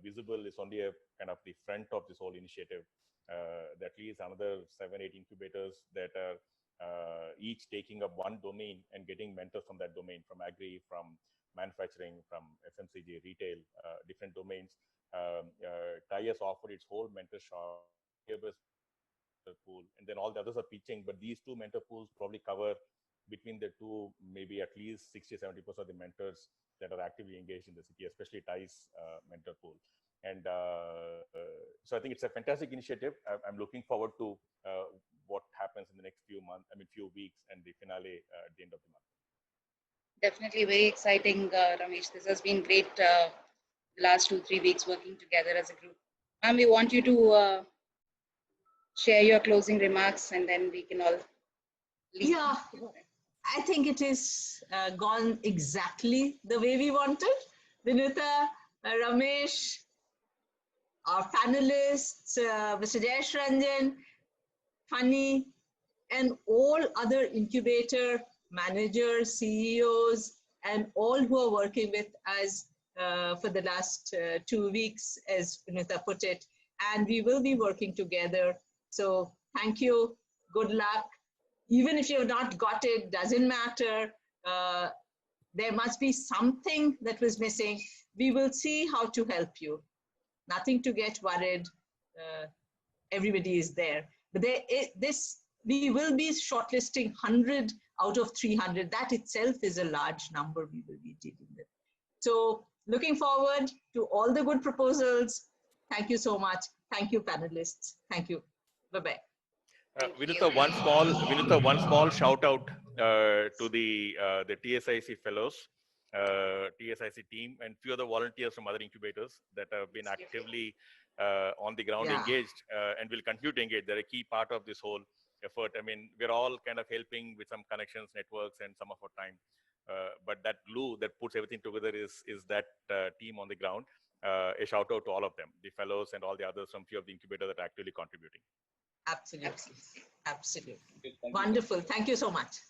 visible is only a kind of the front of this whole initiative. That leaves another 7, 8 incubators that are each taking up one domain and getting mentors from that domain, from agri, from manufacturing, from FMCG, retail, different domains. TI has offered its whole mentor shop, pool, and then all the others are pitching, but these 2 mentor pools probably cover between the 2, maybe at least 60-70% of the mentors that are actively engaged in the city, especially TI's mentor pool. And so I think it's a fantastic initiative. I'm looking forward to what happens in the next few months, few weeks, and the finale at the end of the month. Definitely very exciting, Ramesh. This has been great the last 2-3 weeks working together as a group. Ma'am, we want you to share your closing remarks and then we can all leave. Yeah, I think it is gone exactly the way we wanted. Vinita, Ramesh, our panelists, Mr. Jayesh Ranjan, Funny, and all other incubator managers, CEOs, and all who are working with us for the last 2 weeks, as Vinita put it. And we will be working together. So thank you. Good luck. Even if you've not got it, doesn't matter. There must be something that was missing. We will see how to help you. Nothing to get worried. Everybody is there. But we will be shortlisting 100 out of 300. That itself is a large number we will be dealing with. So looking forward to all the good proposals. Thank you so much. Thank you, panelists. Thank you. Bye-bye. Vinita, one small shout out to the TSIC fellows, TSIC team, and few other volunteers from other incubators that have been actively on the ground engaged and will continue to engage. They're a key part of this whole effort. We're all kind of helping with some connections, networks, and some of our time. But that glue that puts everything together is that team on the ground. A shout out to all of them, the fellows and all the others from few of the incubators that are actively contributing. Absolutely. Absolutely. Wonderful. Thank you so much.